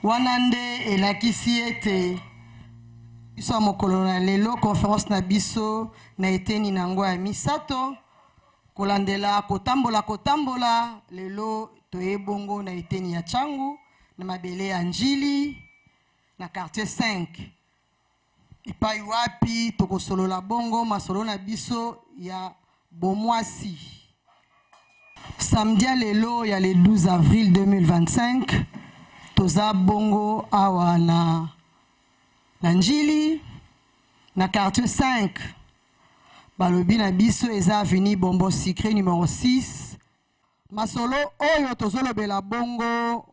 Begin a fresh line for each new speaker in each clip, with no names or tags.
Wanande elakisi ete biso mokolo na lelo conférence na biso na eteni nango ya misato kolandela kotambola lelo toyebongo na eteni ya Changu na mabele ya Njili na quartier 5 epai wapi tokosolola bongo masolo na biso ya bomwasi samedi lelo ya le 12 avril 2025 toza bongo awa na Njili na quartier 5 balobi na biso eza avenue Bombo Secret numéro 6 masolo oyo tozolobela bongo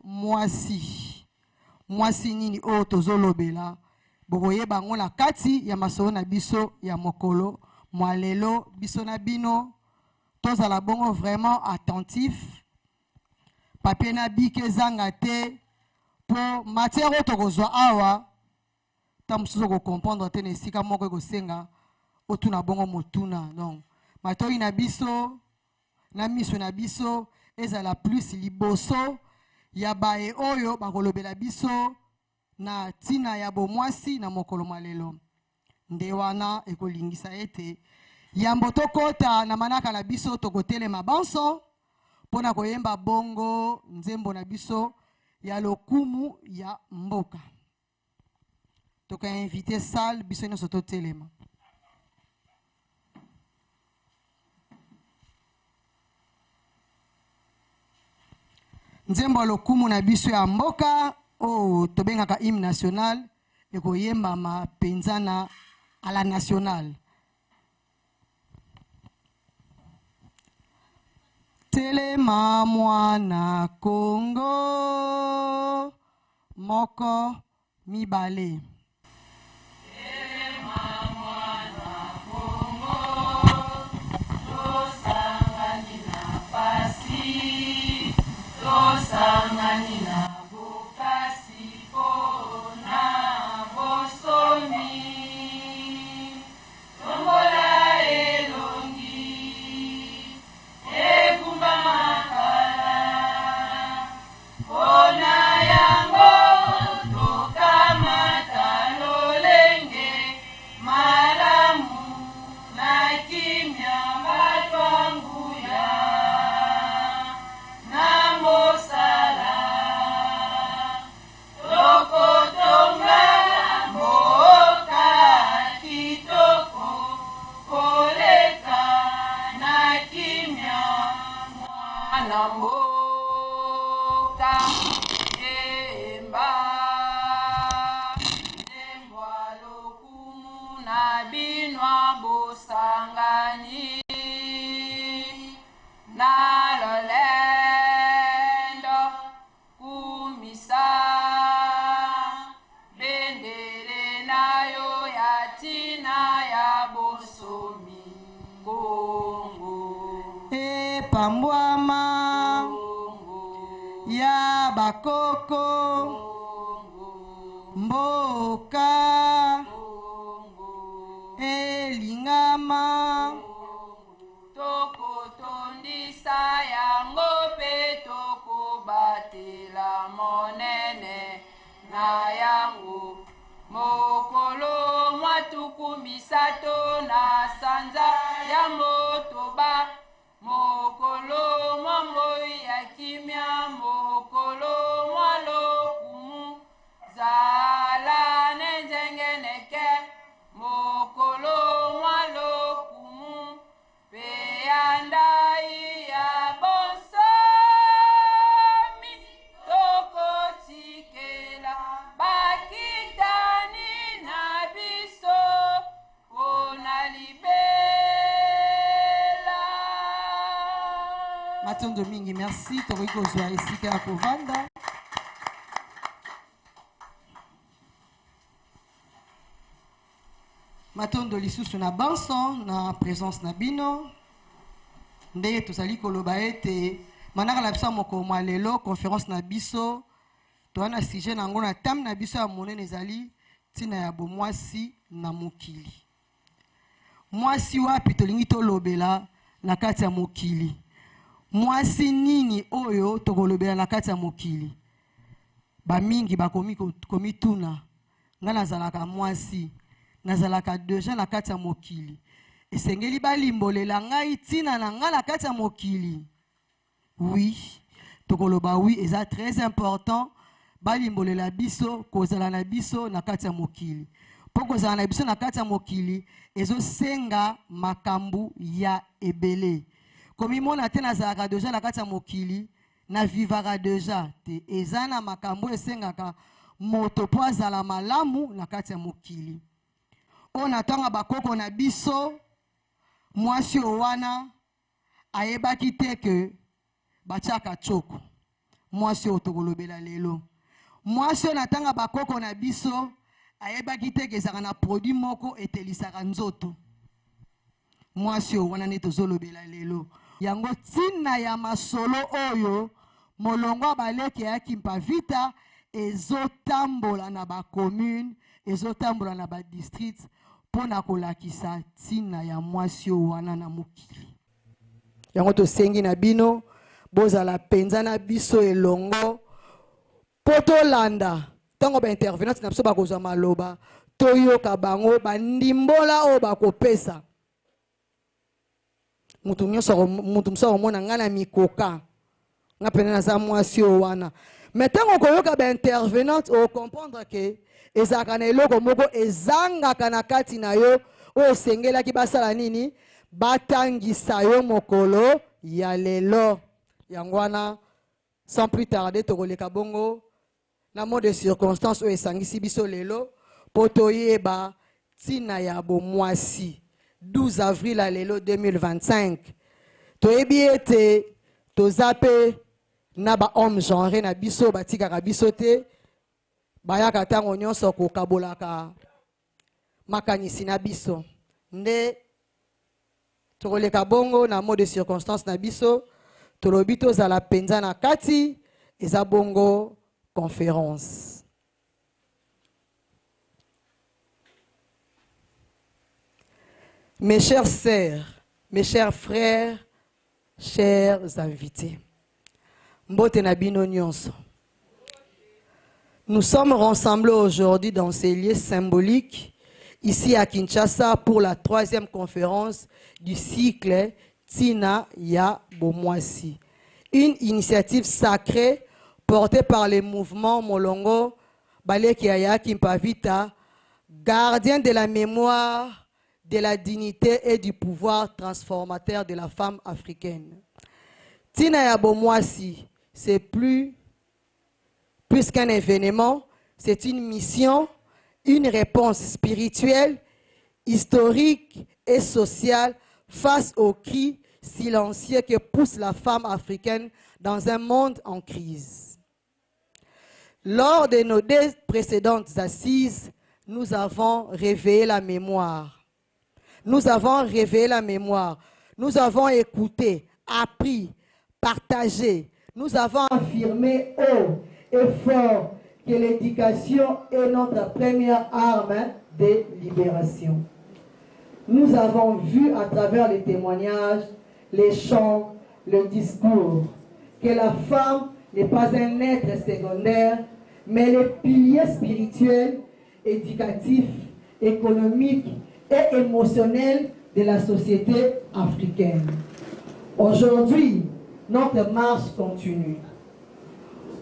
mwasi nini oyo tozolobela bokoyeba bango na kati ya masolo na biso ya mokolo mwalelo biso na bino tozala bongo vraiment attentif papier na bike zanga te po matière oyo tokozwa awa ta mosusu comprendre te na esika moko ekosenga otuna bongo motuna donc matoi na biso na miso na biso ezala plus liboso ya bae oyo bakolobela biso na tina ya bomwasi na mokolo malelo nde wana ekolingisa ete yambo tokota na manaka na biso tokotelema banso pona koyemba bongo nzembo na biso ya lokumu ya mboka toka invité salle biso nyonso totelema nzembo lokumu na biso ya mboka o tobengaka hymne national ekoyemba mapenzana à la nationale telema mwana Congo moko mibale
Sangani na bukasi pona bosomi tombola elongi ekumba makala pona yango tokamata lolenge malamu na kimya batwanguya Namboka emba nembwa lokumu na binwa bosangani na lolendo kumisa bendele nayo ya tina ya bosomi Kongo
epambwama ya bakoko mboka elingama
tokotondisa yango pe tokobatela monene na yango mokolo mwatuku misato na sanza ya motoba mokolo mwamboi ya kimia mokolo mwalokumu zala nenzengeneke mokolo mwalokumu peyandai ya bonsomi tokotikela bakitani na biso pona libela
matondo mingi merci tokoki kozwa esika ya kovanda matondo lisusu na banso na présence na bino ndenge tozali koloba ete manaka na biso ya mokolo mwa lelo conférence na biso towana sujet nango na tame na biso ya monene ezali ntina ya bomwasi na mokili mwasi wapi tolingi tolobela na kati ya mokili mwasi nini oyo tokolobela na kati ya mokili bamingi bakomi tuna nga nazalaka mwasi nazalaka deja na kati ya mokili esengeli balimbolela ngai tina na nga na kati ya mokili. Oui, tokoloba oui eza très important balimbolela biso kozala na biso na kati ya mokili. Po kozala na biso na kati ya mokili ezosenga makambu ya ebele. Komi mona te nazalaka deja na kati ya mokili na vivaka deja te eza na makambu esengaka moto po azala malamu na kati ya mokili. Ona tanga bakoko na biso mwasi owana ayebaki te ke batiaka choko mwasi otokolobela lelo. Mwasi ona tanga bakoko na biso ayebaki te ke ezaka na produit moko etelisaka nzoto. Mwasi owana ne tozolobela lelo. Yango tina ya masolo oyo molongo baleke ya Kimpavita ezotambola na ba commune ezotambola na ba district pona kolakisa tina ya mwasi wana na mokili. Yango to sengi na bino bozala penza na biso elongo poto landa tango ba intervenant na biso bakozwa maloba toyoka bango bandimbola o bakopesa. Mutu mso mona ngana mikoka nga pene na za mwasi wana. Mais tango koyoka ba intervenant o comprendre que ezaka na eloko moko ezangaka na kati na yo o esengelaki basala nini batangisa yo mokolo ya lelo. Yango wana sans plus tarder tokoleka bongo na mode de circonstance o esangisi biso lelo po toyeba tina ya bomwasi. 12 avril à lelo 2025. Toyebi ete tozape na ba homme genre na biso batikaka biso te bayaka tango nyonso kokabolaka makanisi na biso. Nde tokoleka bongo na mode de circonstance na biso tolobi tozala penza na kati eza bongo conférence. Mes chères sœurs, mes chers frères, chers invités, Mbote na bino nyonso. Nous sommes rassemblés aujourd'hui dans ces lieux symboliques, ici à Kinshasa, pour la 3e conférence du cycle Tina ya Bomwasi. Une initiative sacrée portée par les mouvements Molongo, Balekiaya Kimpavita, gardien de la mémoire, de la dignité et du pouvoir transformateur de la femme africaine. Tina ya Bomwasi, c'est plus qu'un événement, c'est une mission, une réponse spirituelle, historique et sociale face aux cris silencieux que pousse la femme africaine dans un monde en crise. Lors de nos 2 précédentes assises, nous avons réveillé la mémoire. Nous avons réveillé la mémoire. Nous avons écouté, appris, partagé. Nous avons affirmé haut et fort que l'éducation est notre première arme de libération. Nous avons vu à travers les témoignages, les chants, le discours, que la femme n'est pas un être secondaire, mais le pilier spirituel, éducatif, économique et émotionnel de la société africaine. Aujourd'hui, notre marche continue.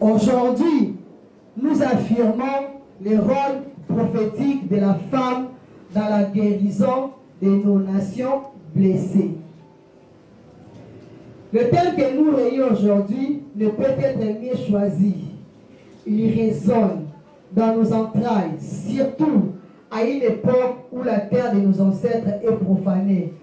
Aujourd'hui, nous affirmons le rôle prophétique de la femme dans la guérison de nos nations blessées. Le thème que nous réunissons aujourd'hui ne peut être mieux choisi. Il résonne dans nos entrailles, surtout à une époque où la terre de nos ancêtres est profanée,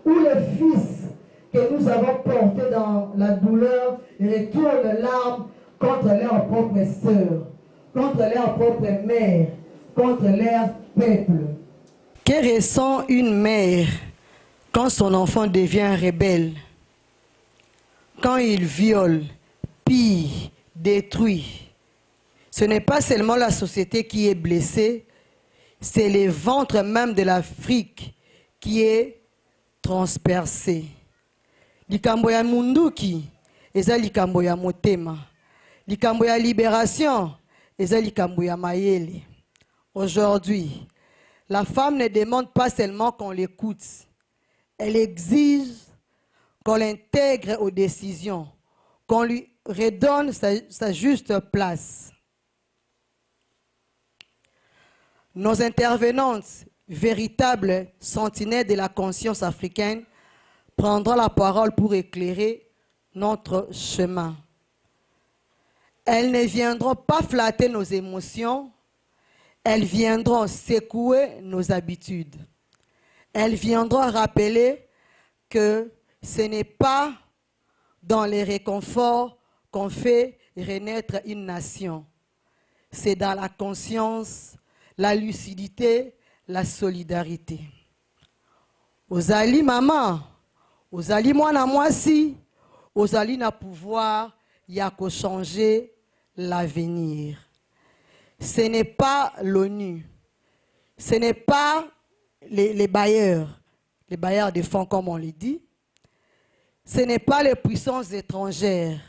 où le fils que nous avons porté dans la douleur retourne l'arme contre leurs propres sœurs, contre leur propre mère, contre leur peuple. Que ressent une mère quand son enfant devient rebelle, quand il viole, pille, détruit? Ce n'est pas seulement la société qui est blessée, c'est le ventre même de l'Afrique qui est transpercé. Likambo ya munduki eza likambo ya motema. Likambo ya libération ezali kambuya mayele. Aujourd'hui, la femme ne demande pas seulement qu'on l'écoute, elle exige qu'on l'intègre aux décisions, qu'on lui redonne sa juste place. Nos intervenantes, véritables sentinelles de la conscience africaine, prendront la parole pour éclairer notre chemin. Elles ne viendront pas flatter nos émotions, elles viendront secouer nos habitudes. Elles viendront rappeler que ce n'est pas dans les réconforts qu'on fait renaître une nation. C'est dans la conscience, la lucidité, la solidarité. Ozali maman, ozali mwana mwasi, ozali na pouvoir ya ko changer l'avenir. Ce n'est pas l'ONU, ce n'est pas les bailleurs de fonds comme on le dit, ce n'est pas les puissances étrangères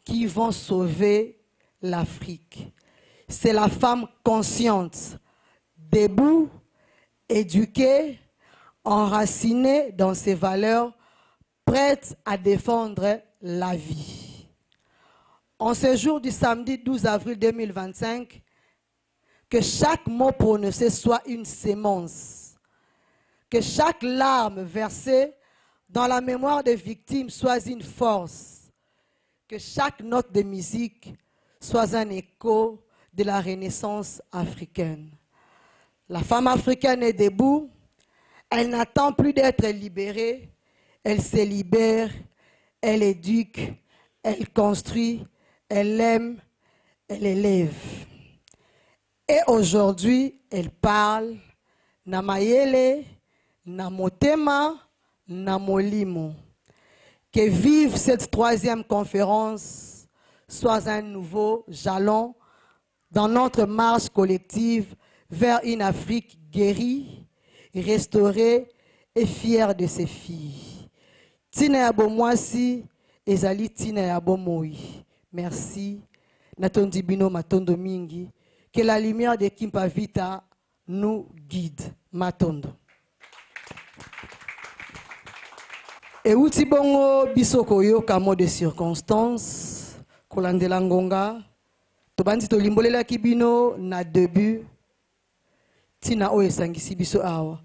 qui vont sauver l'Afrique. C'est la femme consciente, debout, éduquée, enracinée dans ses valeurs, prête à défendre la vie. En ce jour du samedi 12 avril 2025, que chaque mot prononcé soit une sémence, que chaque larme versée dans la mémoire des victimes soit une force, que chaque note de musique soit un écho de la renaissance africaine. La femme africaine est debout, elle n'attend plus d'être libérée, elle se libère, elle éduque, elle construit, elle aime, elle élève. Et aujourd'hui, elle parle na mayele, na motema, na molimo. Que vive cette troisième conférence soit un nouveau jalon dans notre marche collective vers une Afrique guérie, restaurée et fière de ses filles. Tina yabo mwasi, ezali tina yabo moi. Merci. Natondi bino matondo mingi. Que la lumière de Kimpa Vita nous guide. Matondo. Et outi bongo bisoko yo kamo de circonstances. Kolandela ngonga. Tobandi to limbolela kibino na début. Tina o esangisi biso awa.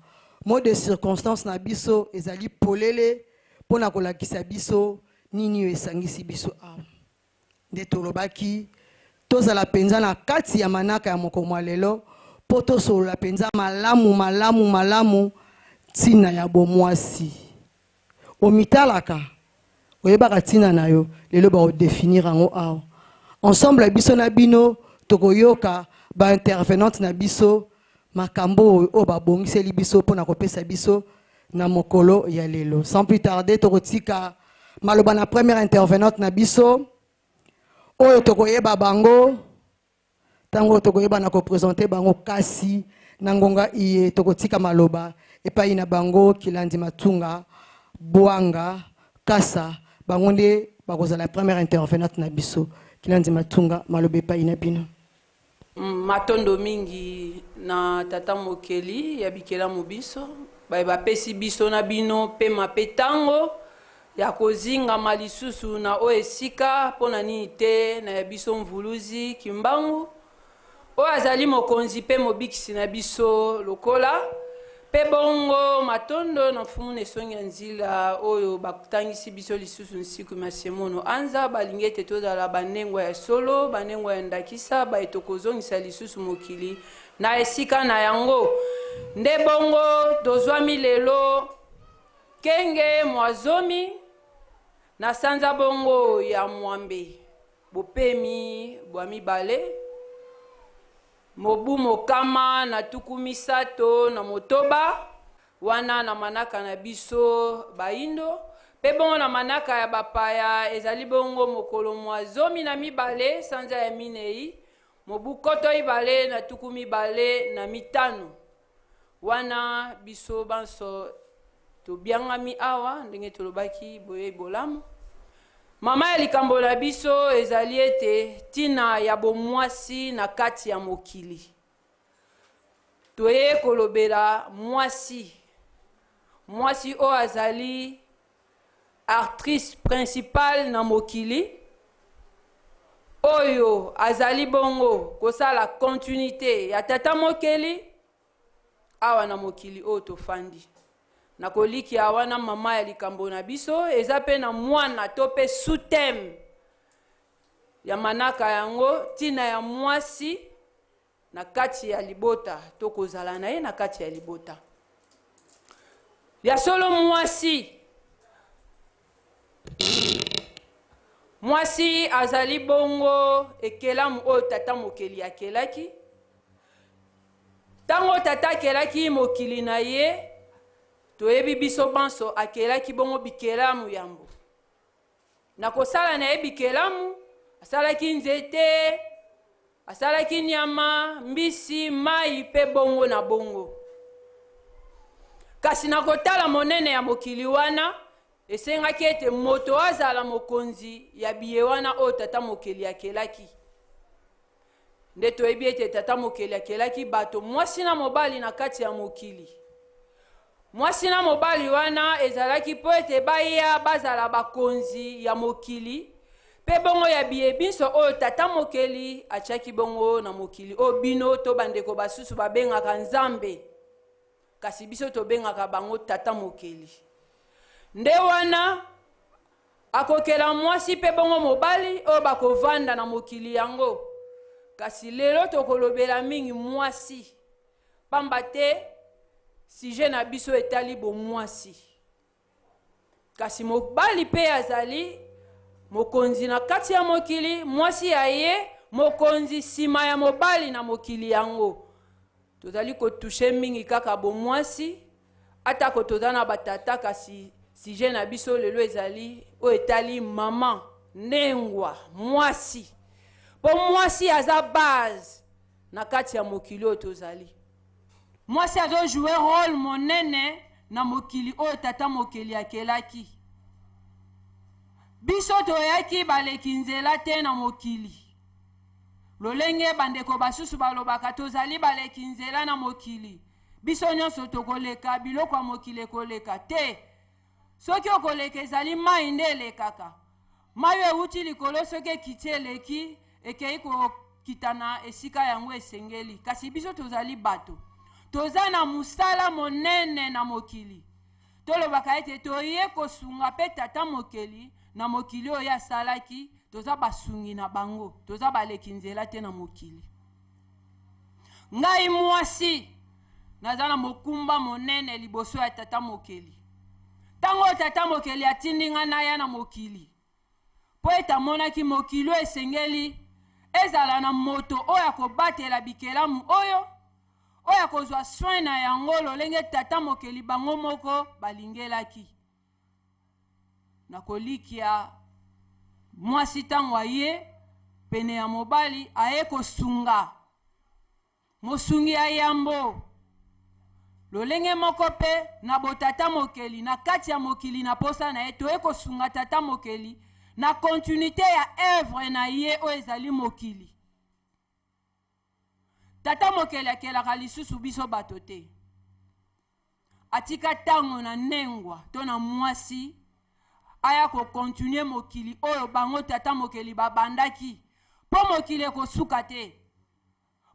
Mot de circonstance na biso ezali polele pona kolakisa biso nini o esangisi biso awa. Nde tolobaki tozala penza na kati ya manaka ya mokolo lelo po tosolola penza malamu tina ya bomwasi. Omitalaka oyebaka tina na yo lelo ba définir yango awa. Ensemble biso na bino tokoyoka ba intervenante na biso makambo o ba bongiseli biso pona kopesa biso na mokolo ya lelo. Sans plus tarder tokotika maloba na première intervenante na biso oyo tokoyeba bango tango tokoyeba na ko présenter bango kasi na ngonga iye tokotika maloba epai na bango Kilandi Matunga Bwanga Kasa bango nde bakozala la première intervenante na biso. Kilandi Matunga maloba epai na bino.
Matondo mingi na tata mokeli ya bikela mobiso ba pesi biso na bino pe mapetango ya kozinga malisusu na o esika pona nini te na ya biso mvuluzi kimbangu o azali mokonzi pe mobikisi na biso lokola pe bongo matondo na mfumu nesongi ya nzila oyo bakutangisi biso lisusu nsiku masemono anza balingi ete tozala bandengo ya solo bandengo ya ndakisa baeto kozongisa lisusu mokili na esika na yango nde bongo tozwami lelo kenge mwazomi na sanza bongo ya mwambe bopemi bwa mibale mobu mokama na tuku misato na motoba wana na manaka na biso baindo pe bongo na manaka ya bapaya ezali bongo mokolo mwazomi na mibale sanza ya minei mobu koto ibale na tuku mibale na mitano wana biso banso tobiangami awa ndenge tolobaki boye bolamu Mama ya likambo na biso ezali ete tina ya bomwasi na kati ya mokili. Toye kolobela mwasi. Mwasi o azali actrice principale na mokili. Oyo azali bongo kosala continuité ya tata mokeli awa na mokili o tofandi. Na koliki awana mama ya likambo na biso eza pe na mwana to pe sous-thème ya manaka yango tina ya mwasi na kati ya libota to kozala na ye na kati ya libota. Ya solo mwasi. Mwasi azali bongo ekelamu o tata mokeli akelaki. Tango tata akelaki mokili na ye toyebi biso banso akelaki bongo bikelamu yambo. Na kosala na ye bikelamu, asalaki nzete, asalaki nyama, mbisi, mai pe bongo na bongo. Kasi na kotala monene ya mokili wana, esengaki ete moto azala mokonzi ya biye wana o tata mokeli akelaki. Nde toyebi ete tata mokeli akelaki bato mwasi na mobali na kati ya mokili. Mwasi na mobali wana ezalaki po ete baya bazala bakonzi ya mokili. Pe bongo ya biye biso o tata mokeli achaki bongo na mokili. O bino to bandeko basusu babengaka nzambe. Kasi biso to bengaka bango tata mokeli. Nde wana akokela mwasi pe bongo mobali o bakovanda na mokili yango. Kasi lelo to kolobela mingi mwasi. Pamba te sije na biso etali bo mwasi. Kasi mobali pe azali mokonzi na kati ya mokili, mwasi aye mokonzi sima ya mobali na mokili yango. Tozali kotushe mingi kaka bo mwasi, atako tozana batata kasi sije na biso lelo ezali o etali mama, nengwa, mwasi. Po mwasi aza base na kati ya mokili o tozali. Mwasi azo jouer rôle monene na mokili o tata mokeli akelaki. Biso toyaki baleki nzela te na mokili. Lolenge bandeko basusu balobaka tozali baleki nzela na mokili. Biso nyonso tokoleka biloko ya mokili koleka te. Soki okoleka ezali mai nde elekaka. Mai euti likolo soki ekiti eleki ekei kokitana esika yango esengeli. Kasi biso tozali bato. Toza na musala monene na mokili. Tolobaka ete toye kosunga pe tata mokeli na mokili oyo asalaki, toza basungi na bango, toza baleki nzela te na mokili. Ngai mwasi naza na mokumba monene liboso ya tata mokeli. Tango tata mokeli atindi nga na ya na mokili, po eta monaki mokili esengeli ezala na moto oyo akobatela bikelamu oyo oya kozwa soin na yango lolenge tata mokeli bango moko balingelaki. Na kolikia mwasi tango aye pene ya mobali aye kosunga mosungi ya yambo lolenge moko pe na botata mokeli na kati ya mokili na posa na ye toye kosunga tata mokeli na continuité ya œuvre na ye o ezali mokili. Tata mokeli akelaka lisusu biso bato te. Atika tango na nengwa to na mwasi aya ko continue mokili oyo bango tata mokeli babandaki. Po mokili ekosuka te.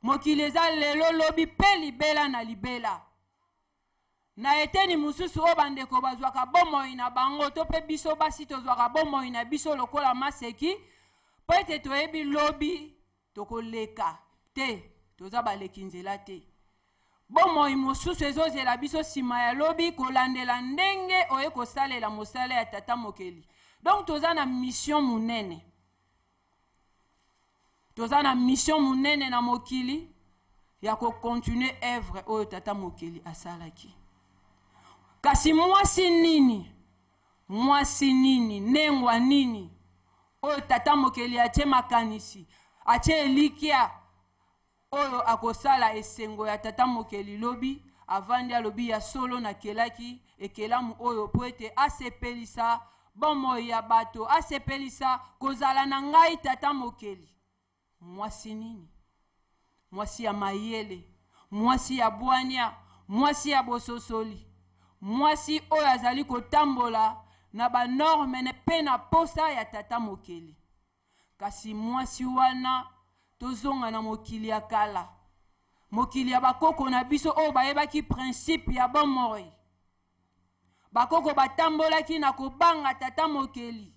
Mokili eza lelo lobi pe libela na libela. Na eteni mususu o bandeko bazwaka bomoi na bango to pe biso basi tozwaka bomoi na biso lokola maseki. Po ete toyebi lobi tokoleka te. Toza baleki nzela te. Bomoi mosusu ezozela biso sima ya lobi kolandela ndenge oye kosalela mosala ya tata mokeli. Donc toza na mission munene. Toza na mission munene na mokili ya ko continuer œuvre oyo tata mokeli asalaki. Kasi mwasi nini? Mwasi nini? Nengwa nini? Oyo tata mokeli atie makanisi, atie elikia oyo akosala esengo ya tata mokeli lobi avandi alobi ya solo na kelaki ekelamu oyo po ete asepelisa bomoi ya bato, asepelisa kozala na ngai tata mokeli. Mwasi nini? Mwasi ya mayele, mwasi ya bwania, mwasi ya bososoli, mwasi oyo azali kotambola na banorme ne pe na posa ya tata mokeli. Kasi mwasi wana tozonga na mokili ya kala, mokili ya bakoko na biso oyo bayebaki principe ya bomoi. Bakoko batambolaki na kobanga tata mokeli.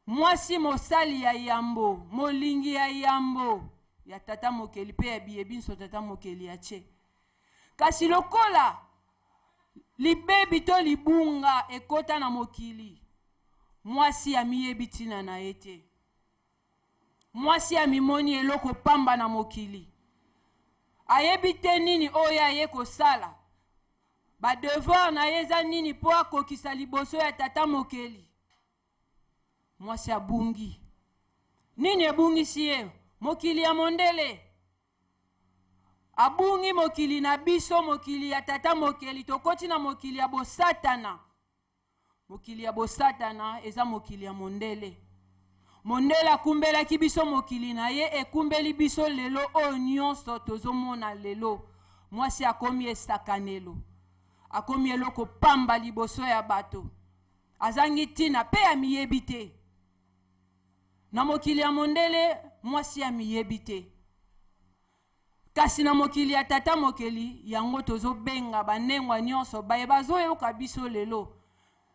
Mwasi mosali ya yambo, molingi ya yambo ya tata mokeli pe ya biyebinso tata mokeli ya che. Kasi lokola libebi to libunga ekota na mokili, mwasi ya miyebi tina na ete. Mwasi ya mimoni eloko pamba na mokili. Ayebi te nini oya ye kosala. Ba devoir na yeza nini po akokisa liboso ya tata mokeli. Mwasi abungi. Nini ebungisi ye? Mokili ya mondele. Abungi mokili na biso, mokili ya tata mokeli. Tokoti na mokili ya bosatana. Mokili ya bosatana eza mokili ya mondele. Mondele akumbela ki biso mokili na ye, ekumbeli biso lelo o nyonso tozomona lelo. Mwasi akomi esakanelo. Akomi eloko pamba liboso ya bato. Azangi tina pe ya miyebi te. Na mokili ya mondele, mwasi ya miyebi te. Kasi na mokili ya tata mokeli, yango tozo benga banengwa nyonso, baye bazo yoka biso lelo.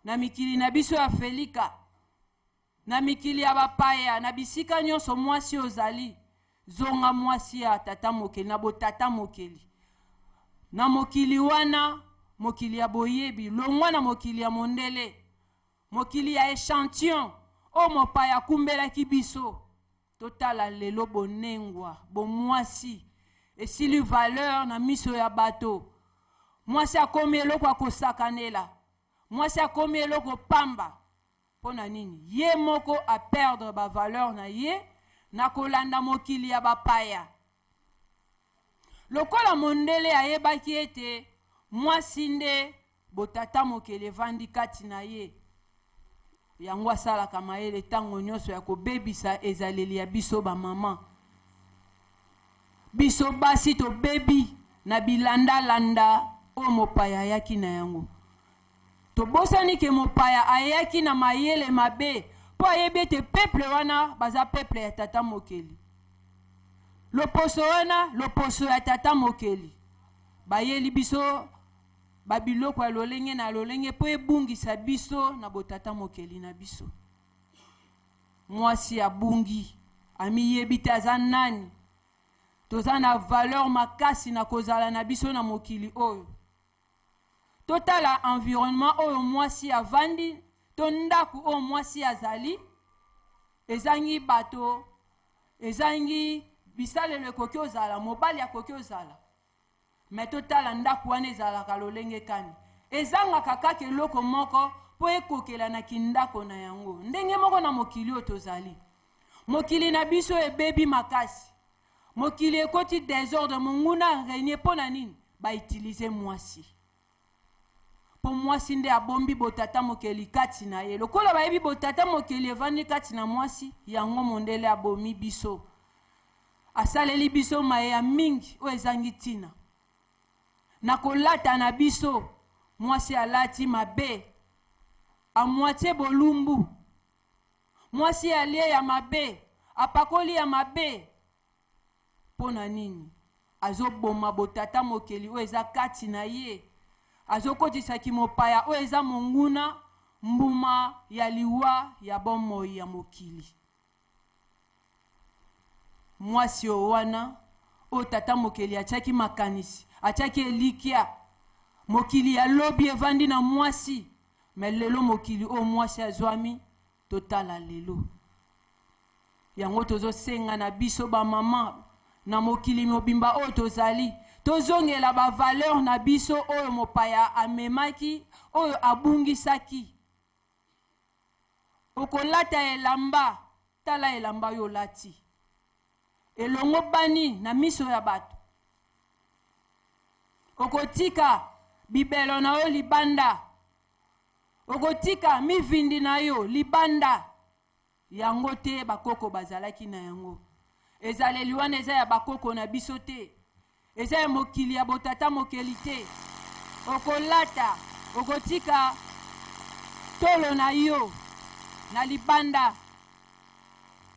Na mikili na biso ya Felika, na mikili ya bapaya, na bisika nyonso mwasi ozali, zonga mwasi ya tata mokeli, na bo tata mokeli. Na mokili wana, mokili ya boyebi, longwa na mokili ya mondele, mokili ya échantillon, o mopaya kumbela kibiso, totala lelo bonengwa, bomwasi, esili valeur na miso ya bato. Mwasi akomi eloko akosakanela, mwasi akomi eloko pamba. Pona nini? Ye moko a perdre ba valeur na ye, na kolanda mokili ya bapaya. Lokola mondele ayebaki ete, mwasi nde botata mokele vandi kati na ye. Yango asalaka mayele tango nyonso ya kobebisa ezaleli ya biso ba mama. Biso basi to bebi na bilanda landa o mopaya yaki na yango. To bosani ke mopaya ayaki na mayele mabe po ayebi ete peuple wana baza peuple ya tata mokeli. Loposo wana loposo ya tata mokeli. Bayeli biso babiloko ya lolenge na lolenge po ebungisa biso na botata mokeli na biso. Mwasi abungi amiyebi te aza nani. Toza na valeur makasi na kozala na biso na mokili oyo. Totala environnement oyo mwasi avandi, to ndaku oyo mwasi azali, ezangi bato, ezangi bisalelo ekoki ozala, mobali akoki ozala. Mais totala ndaku wana ezalaka lolenge kani. Ezangaka kaka eloko moko po ekokela na kindako na yango. Ndenge moko na mokili oyo tozali. Mokili na biso ebebi makasi. Mokili ekoti désordre, monguna régner po na nini? Ba utiliser mwasi. Po mwasi nde abombi botata mokeli kati na ye. Lokola bayebi botata mokeli evandi kati na mwasi, yango mondele abomi biso. Asaleli biso maya mingi o ezangi tina. Na kolata na biso, mwasi alati mabe, a moitié bolumbu. Mwasi alie ya mabe, apakoli ya mabe. Pona nini? Azo boma botata mokeli o eza kati na ye. Azo kotisa ki mopaya o eza monguna mbuma ya liwa ya bomoi ya mokili. Mwasi o wana o tata mokeli achaki makanisi, achaki elikia. Mokili ya lobi evandi na mwasi, mais lelo mokili o mwasi azwami totala lelo. Yango tozo senga na biso ba mama na mokili mobimba o tozali, tozongela ba valeur na biso oyo mopaya amemaki, oyo abungisaki. Okolata elamba, tala elamba yo lati. Elongo bani na miso ya bato. Okotika bibelo na yo libanda. okotika mivindi na yo libanda yango te bakoko bazalaki na yango ezaleli wana eza ya bakoko na biso te eza ya mokili ya botata mokeli te okolata okotika tolo na yo na libanda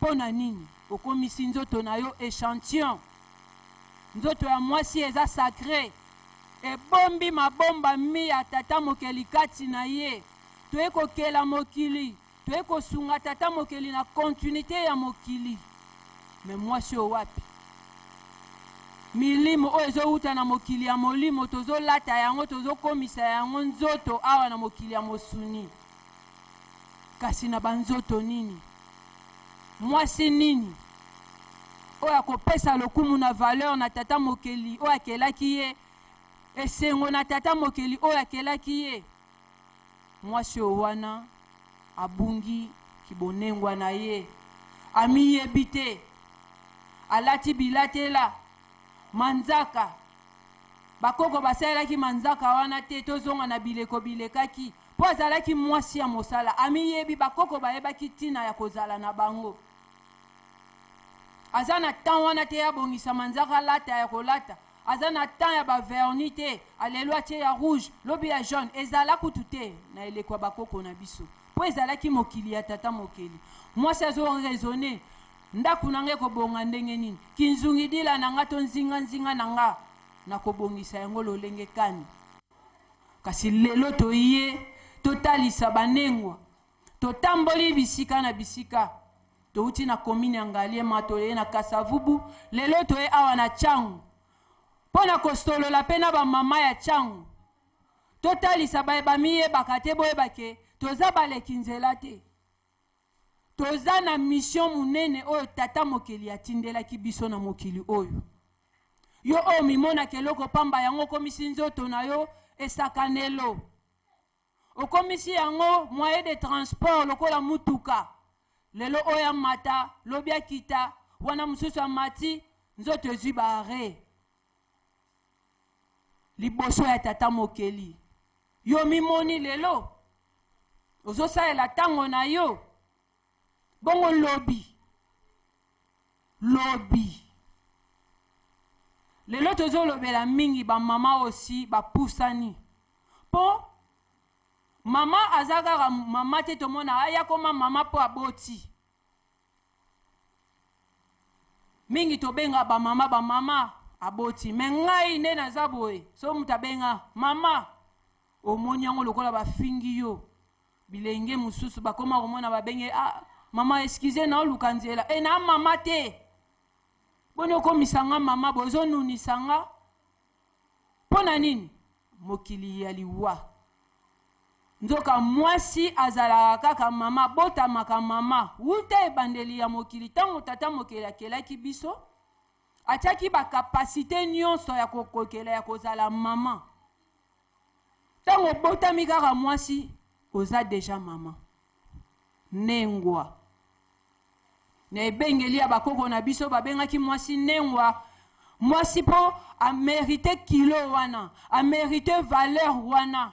mpo na nini okomisi nzoto na yo échantillon nzoto ya mwasi eza sacré ebombi mabomba mi ya tata mokeli kati na ye toye kokela mokili toye kosunga tata mokeli na continuité ya mokili me mwasi o wapi milimo oyo ezowuta na mokili ya molimo tozolata yango tozokomisa yango nzoto awa na mokili ya mosuni kasi na banzoto nini mwasi nini oyo akopesa lokumu na valeur na tata mokeli oyo akelaki ye esengo na tata mokeli oyo akelaki ye mwasi o wana abungi kibonengwa na ye amiyebi te alati bilatela manzaka bakoko basalelaki manzaka wana te tozonga na bileko bilekaki mpo azalaki mwasi ya mosala amiyebi bakoko bayebaki ntina ya kozala na bango aza na temps wana te abongisa manzaka lata ya kolata aza na temps ya baverni te alelo atie ya rouge lobi ya jaune ezala kutu te na eleko ya bakoko na biso mpo ezalaki mokili ya tata mokeli mwasi azoraisonne ndako na ngai kobonga ndenge nini kinzungi dila na nga to nzinga na nga na kobongisa yango lolenge kani kasi lelo toye totalisa banengwa totamboli bisika na bisika touti na komine ya Ngaliema toye na Kasavubu lelo toye awa na Changu mpo na kostolola mpe na bamama ya Changu totalisa bamiyebaka te boyebake toza baleki nzela te toza na mission munene oyo tata mokeli atindelaki biso na mokili oyo yo oyo mimona keloko pamba yango komisi nzoto na yo esakanelo okomisi yango moyen de transport lokola mutuka lelo oyo mata lobi akita wana mususu amati nzoto ezwi bare liboso ya tata mokeli yo mimoni lelo ozosalela ntango na yo bongo lobi lelo tozolobela mingi bamama osi bapusani mpo mama aza kaka mama te tomona aya koma mama mpo aboti mingi tobenga bamama aboti me ngai nde naza boye so mutu abenga mama omoni yango lokola bafingi yo bilenge mosusu bakoma komona babenge mama excuse na oluka nzela na mama te boni okomisanga mama bozonunisanga mpo na nini mokili ya liwa nzoka mwasi azalaka kaka mama botamaka mama wuta ebandeli ya mokili ntango tata mokili akelaki biso atiaki bakapasite nyonso ya kokokela ya kozala mama ntango botami kaka mwasi oza deja mama nengwa na ebengeli ya bakoko na biso babengaki mwasi nengwa mwasi mpo amérite kilo wana amérite valeur wana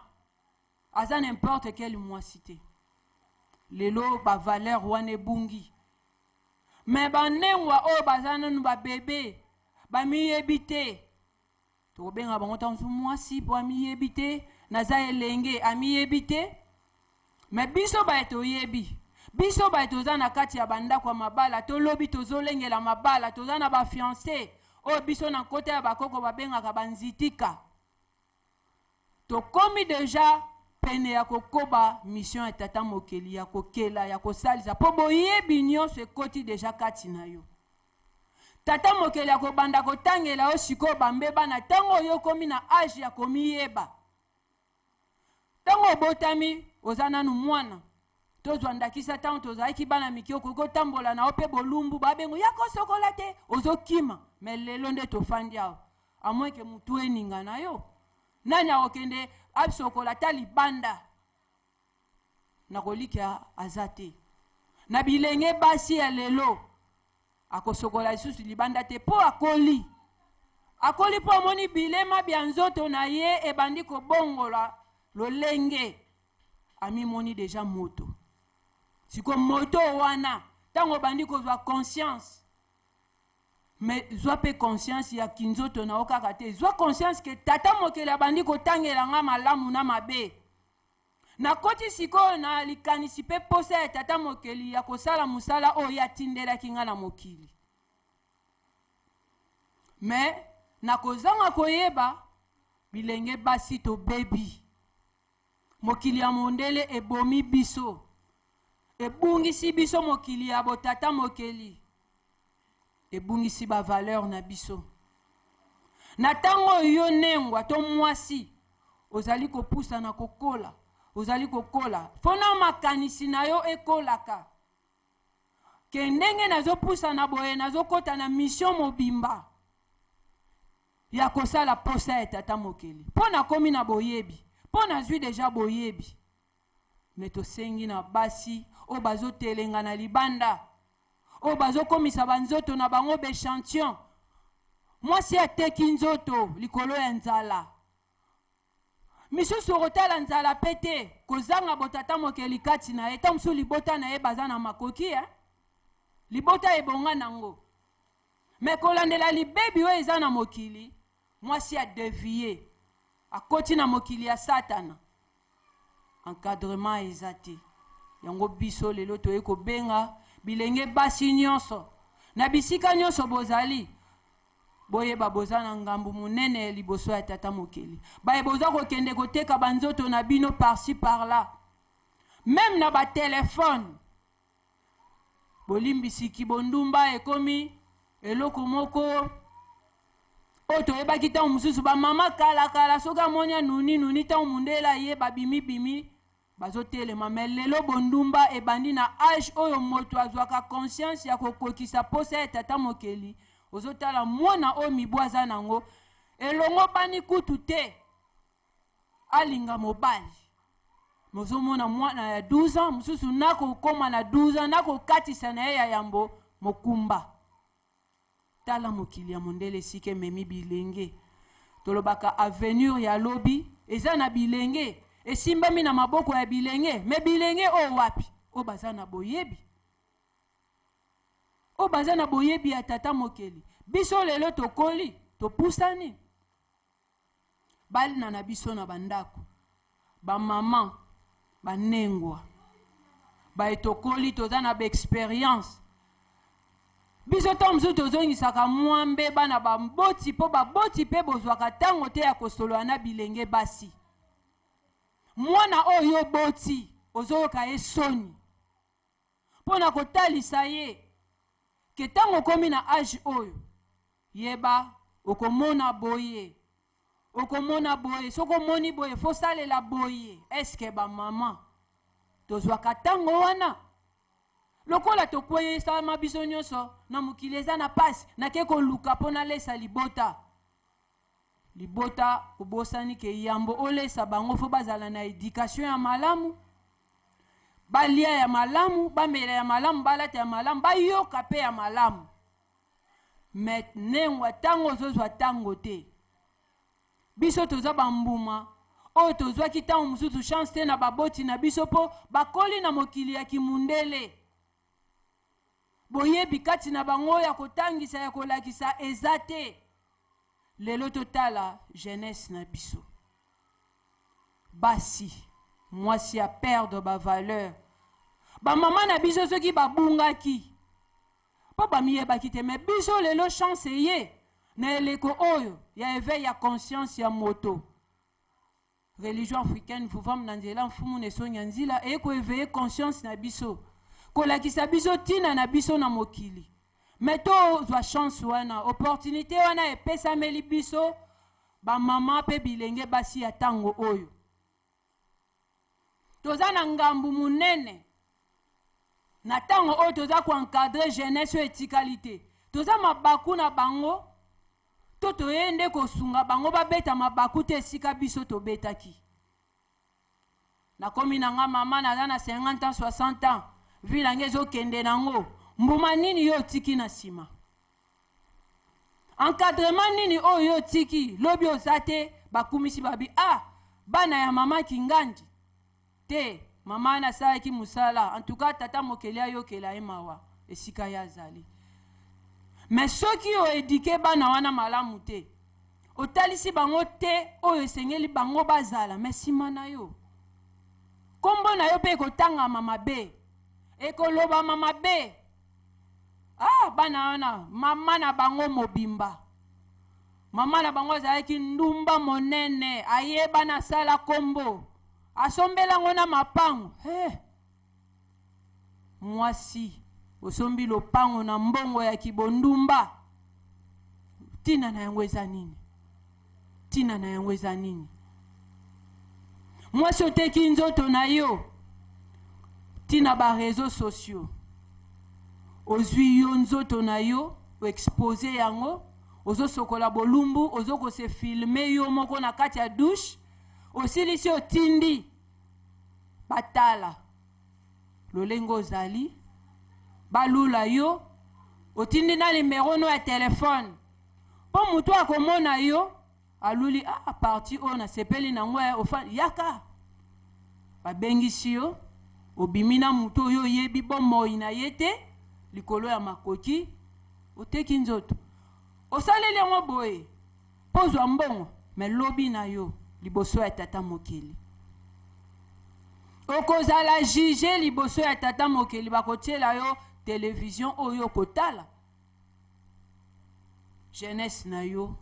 aza n'importe quel mwasi te lelo bavaleur wana ebungi me banengwa oyo baza nanu babebe bamiyebi te tokobenga bango ntango mosusu mwasi mpo amiyebi te naza elenge amiyebi te me biso baye toyebi biso baye toza na kati ya bandako ya mabala tolobi tozolengela mabala toza na bafiancé oyo biso na nkota ya bakoko babengaka banzitika tokomi deja pene ya kokoba mission ya tata mokeli ya kokela ya kosalisa mpo boyebi nyonso ekoti deja kati na yo tata mokeli akobanda kotangela yo sikoyo bambeba na ntango oyo okomi na age ya komiyeba ntango obotami oza nanu mwana tozwa ndakisa ntango tozalaki bana mike okoki kotambola na yo mpe bolumbu babengo ya kosokola te ozokima me lelo nde tofandi awa amoyeke mutu eninga na yo nani akokende asokola ta libanda na kolika aza te na bilenge basi ya lelo akosokola lisusu libanda te mpo akoli mpo amoni bilema bya nzoto na ye ebandi kobongola lolenge ami moni déjà moto. Siko moto wana tango bandi kozwa conscience. Mais zwa pe conscience ya kinzoto na okaka te. Zwa conscience ke tata mokele bandi kotangela nga malamu na mabe. Na koti siko na likanisi pe posa ya tata mokeli ya kosala musala o ya tindela kinga na mokili. Mais na kozanga koyeba bilenge basi to baby. Mokili ya mondele ebomi biso. Ebungisi biso mokili ya botata mokeli. Ebungisi ba valeur na biso. Na tango yo nengwa to mwasi ozali kopusa na kokola. Ozali kokola. Fona makanisi na yo ekolaka. Kendenge nazo pusa na boye nazo kota na mission mobimba. Ya kosala posa ya tata mokeli. Pona komi na boyebi. Pona zwi deja boyebi. Meto sengi na basi. O bazo telenga na libanda. O bazo komisa banzoto na bango bechantillon. Mwasi ateki nzoto likolo ya nzala. Misusu rotala nzala pete. Kozanga botata mokeli kati na eta msu libota na ye bazana makoki. Libota ebonga nango. Me kolandela libebi we eza na mokili. Mwasi a dévié. A koti na mokili ya satana. Encadrement ezate. Yango biso lelo toye ko benga bilenge basi nyonso. Na bisika nyonso bozali. Boyeba bozana ngambu munene liboso ya tata mokeli. Baye boza ko kende koteka banzoto na bino par-ci par-là. Même na ba téléphone. Bolimbisi kibondumba ekomi eloko moko. Oto eba kita umususu ba mama kala soka monya nuni ta umundela ye babimi bimi bazotele mamelelo bondumba ebandi na âge oyo moto azwaka conscience ya kokokisa posa ya tata mokeli ozotala mwana o mibwaza nango elongo bani kutu te alinga mobali mozomona mwana ya 12 ans mususu nako koma na 12 ans nako katisa na ye ya yambo mokumba tala mokili ya mondele sike memi bilenge tolobaka avenir ya lobi eza na bilenge esimbami na maboko ya bilenge me bilenge o wapi o bazana boyebi o bazana boyebi ya tata mokeli biso lelo tokoli topusani balina na biso na bandako ba mama banengwa ba etokoli tozana ba experience biso tomzu tozongisaka mwambe bana bamboti po baboti pe bozwaka tango te ya kosolola na bilenge basi mwana oyo boti ozoyoka ye soni pona kotalisa ye ke tango komi na age oyo yeba okomona boye soko moni boye fosalela boye eske ba mama tozwaka tango wana lokola tokweye sama biso nyonso na mokili eza na pasi nake koluka pona lesa libota kobosani ke yambo olesa bango fo bazala na éducation ya malamu balia ya malamu bamela ya malamu balata ya malamu bayoka pe ya malamu nengwa tango ozozwa tango te biso toza bambuma oyo tozwaki tango mosusu chance te na baboti na biso po bakoli na mokili ya kimundele boyebi kati na bango ya kotangisa ya kolakisa eza te lelo totala jeunesse na biso basi mwasi ya perdre ba valeur ba mama na biso soki babungaki po bamiyebaki te me biso lelo chance ye na eleko oyo ya éveil ya conscience ya moto religion africaine vuvam na nzela mfumu nesonya nzila eko éveiller conscience na biso kolakisa biso tina na biso na mokili meto zwa chance wana opportunité wana epesameli biso ba mama pe bilenge basi ya tango oyo toza na ngambu munene na tango oyo toza ko encadrer jeunesse etikalité toza mabaku na bango to toyende kosunga bango babeta mabaku te esika biso tobetaki na komi na nga mama naza na 50 ans 60 ans vilange ezokende nango mbuma nini yo tiki na sima encadrement nini oyo yo tiki lobi ozate bakumisi babi bana ya mama kingandi te mama nasalaki musala en tout cas tata mokeli ayokela ye mawa esika ya azali. Mais soki oedike bana wana malamu te otalisi bango te oyo esengeli bango bazala mais nsima na yo kombo na yo mpe ekotangama mabe ekolobama mabe. Bana wana mama na bango mobimba, mama na bango azalaki ndumba monene ayeba na sala kombo asombelango na mapango. Mwasi osombi lopango na mbongo ya kibondumba, tina na yango eza nini? Tina na yango eza nini? Mwasi oteki nzoto na yo tina ba réseaux sociaux, ozwi yo nzoto na yo oexpose yango, ozo sokola bolumbu, ozo ko se filme yo moko na kati ya douche, osilisi otindi batala lolengo ozali balula yo, otindi na numero no ya telefone po mutu akomona yo aluli parti o na sepeli nango yaka babengisi yo obimi na mutu oyo oyebi bomoi na ye te likolo ya makoki oteki nzoto osaleli yango boye pozwa mbongo me lobi na yo liboso ya tata mokili okozala juge liboso ya tata mokili bakotiela yo télévision oyo kotala jeunesse na yo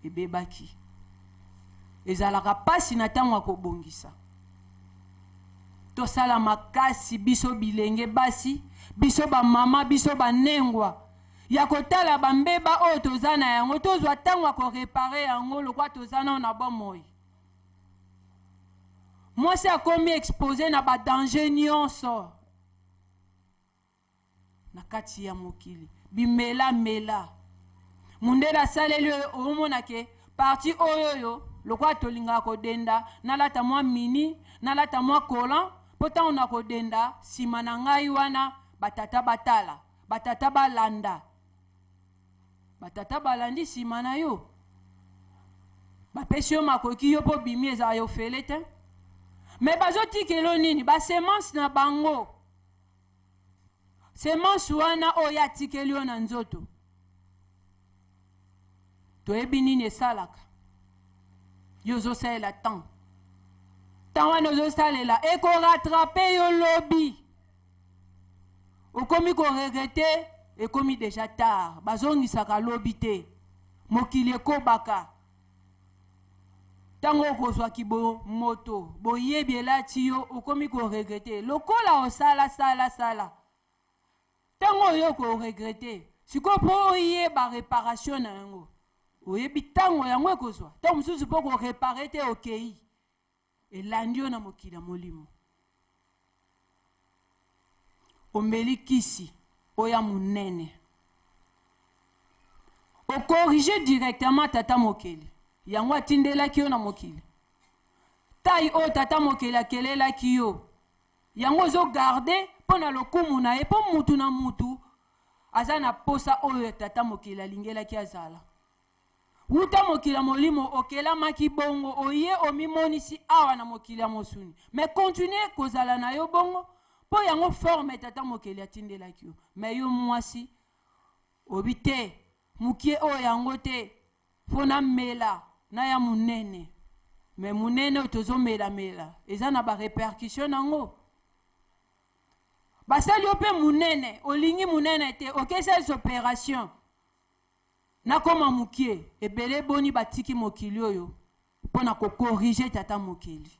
ebebaki ezalaka pasi na ntango akobongisa. Tosala makasi biso bilenge basi, biso ba mama, biso banengwa ya kotala bambeba oyo toza na yango tozwa ntango akorepare yango lokwa toza na bomoi. Mwasi akomi expose na badanger nyonso na kati ya mokili bimela mela mundela asaleli oyo omonake parti oyo lokwa tolinga kodenda nalata mwa mini nalata mwa kolan pota ona kodenda sima na ngai wana batata batala batata balanda batata balandi sima na yo bapesi yo makoki yo po bimi eza yo fele te me bazotikelo nini basemence na bango semence wana oyo atikeli yo na nzoto toyebi nini esalaka yo ozosalela temps wana ozosalela ekorattrape yo lobi okomi koregrete ekomi deja tard bazongisaka lobi te mokili ekobaka tango okozwaki moto boyebi elati yo okomi koregrete lokola osala sala tango oyo koregrete sikoyo mpo oyeba réparation na yango oyebi tango yango ekozwa tango mosusu mpo korepare te okei elandi yo na mokili ya molimo omeli kisi oya munene okorige directement tata mokili yango atindelaki yo na mokili tai oyo tata mokili akelelaki yo yango ozogarde mpo na lokumu na ye mpo mutu na mutu aza na posa oyo tata mokili alingelaki azala wuta mokili ya molimo okelamaki bongo oye omimonisi awa na mokili ya mosuni me continue kozala na yo bongo mpo yango forme tata mokili atindelaki yo me yo mwasi obi te mukie oyo yango te mpo na mela na ya munene me munene oyo tozomela eza na barepercussion nango basali yo mpe munene olingi munene te okesali opération nakoma mukie ebele boni batiki mokili oyo mpona kokorige tata mokili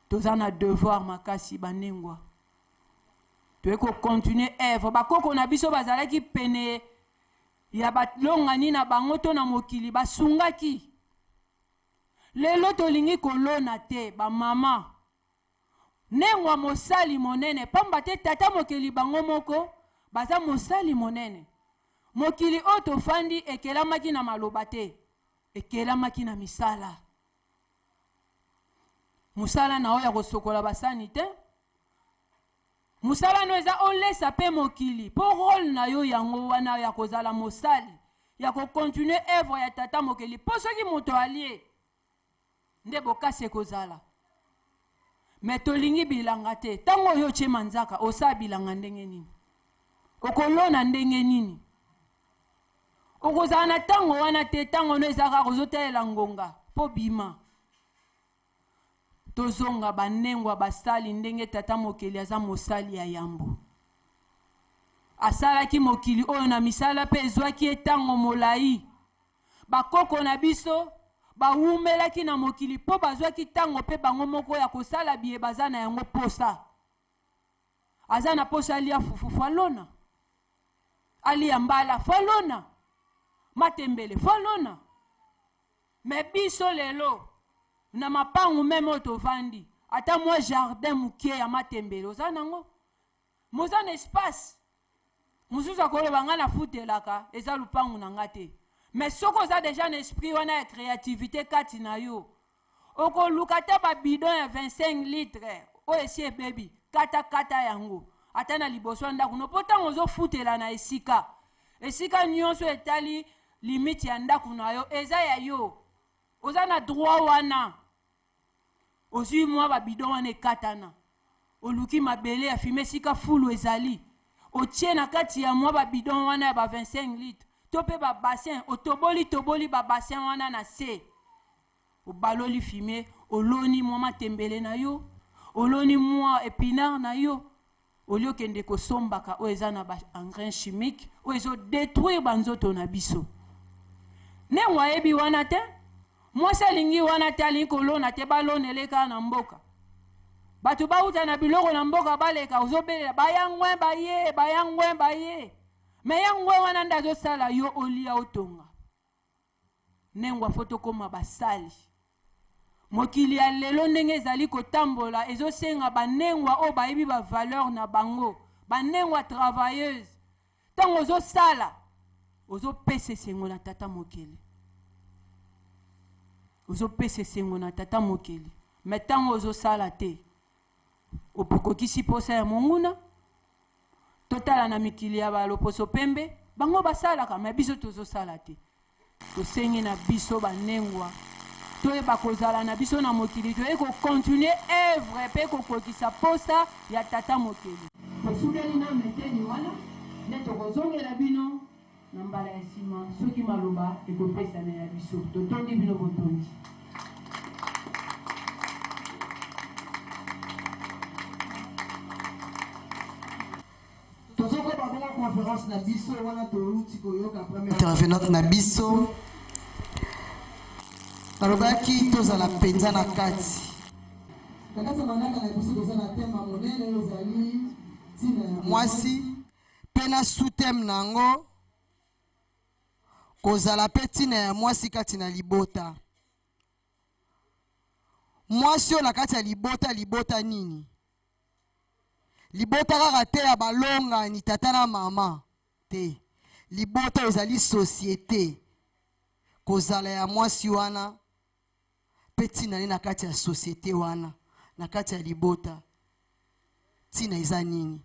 toza na devoir makasi banengwa toye kocontinue evre bakoko na biso bazalaki pene ya balongani na bango to na mokili basungaki lelo tolingi kolona te bamama nengwa mosali monene pamba te tata mokili bango moko baza mosali monene mokili oyo tofandi ekelamaki na maloba te ekelamaki na misala musala na oyo ya kosokola basani te musala no eza olesa pe mokili po role na yo yango wana ya kozala mosali ya kocontinue evre ya tata mokili po soki moto alie nde bokasi ekozala me tolingi bilanga te. Tango yo che manzaka osa bilanga ndenge nini? Okolona ndenge nini? Okozana tango wana te tango no ezaka kozotelela ngonga po bima. Tozonga banengwa basali ndenge tata mokili aza mosali ya yambo. Asalaki mokili oyo na misala pe ezwaki etango molai. Bakoko na biso bawumelaki na mokili po bazwaki tango pe bango moko ya kosala biye baza na yango posa. Aza na posa alia fufu falona. Alia mbala falona. Matembele falona. Me biso lelo na mapangu meme tovandi ata mwa jardin mukie ya matembele oza nango. Moza na espace. Musuza koloba nga na futelaka eza lupangu na ngate. Mais soko za déjà n'esprit wana ya créativité kati na yo. Oko lukata ba bidon ya 25 litres. O esi baby kata yango. Ata na liboso ndako no pota ngozo futela na esika. Esika nyonso etali limite ya ndako na yo eza ya yo. Oza na droit wana. Ozi mwa ba bidon wana katana. Oluki mabele ya fime sika fulu ezali. Otie na kati ya mwa ba bidon wana ya ba 25 litres. Tope ba bassin, toboli ba bassin wana na se. O baloli fumé, oloni mwa tembele na yo, oloni mwa épinard na yo. Olio kende ko sombaka o ezana ba engrais chimique, o ezo détruire banzoto na biso. Ne wayebi wana te, mwa salingi wana te ali kolona te baloneleka na mboka. Batu bauta na biloko na mboka baleka ozobelela bayangwe baye. Mais yangwe wana ndazo sala yo olia otonga. Nengwa foto koma basali. Mokili ya lelo ndenge ezali kotambola ezo senga banengwa o bayibi ba valeur na bango. Banengwa travailleuse. Tango ozo sala ozo pese sengo na tata mokili. Ozo pese sengo na tata mokili. Mais tango ozo sala te. Opokokisi posa ya monguna. Totala na mikili ya baloposo pembe bango basalaka me biso tozo sala te. Tosengi na biso banengwa toyeba kozala na biso na mokili toyeko continuer œuvre pe kokokisa posa ya tata mokili. Tosukeli na meteni wana nde tokozongela bino na mbala ya nsima soki maloba ekopesana ya biso totondi bino botondi.
Intervenante na biso balobaki tozala penza na kati mwasi mpe na suteme nango kozala mpe ntina ya mwasi kati na libota. Mwasi oyo na kati ya libota nini? Libota kaka te ya balonga ni tata na mama te. Libota ezali société. Kozala ya mwasi wana pe tina na kati ya société wana na kati ya libota tina eza nini?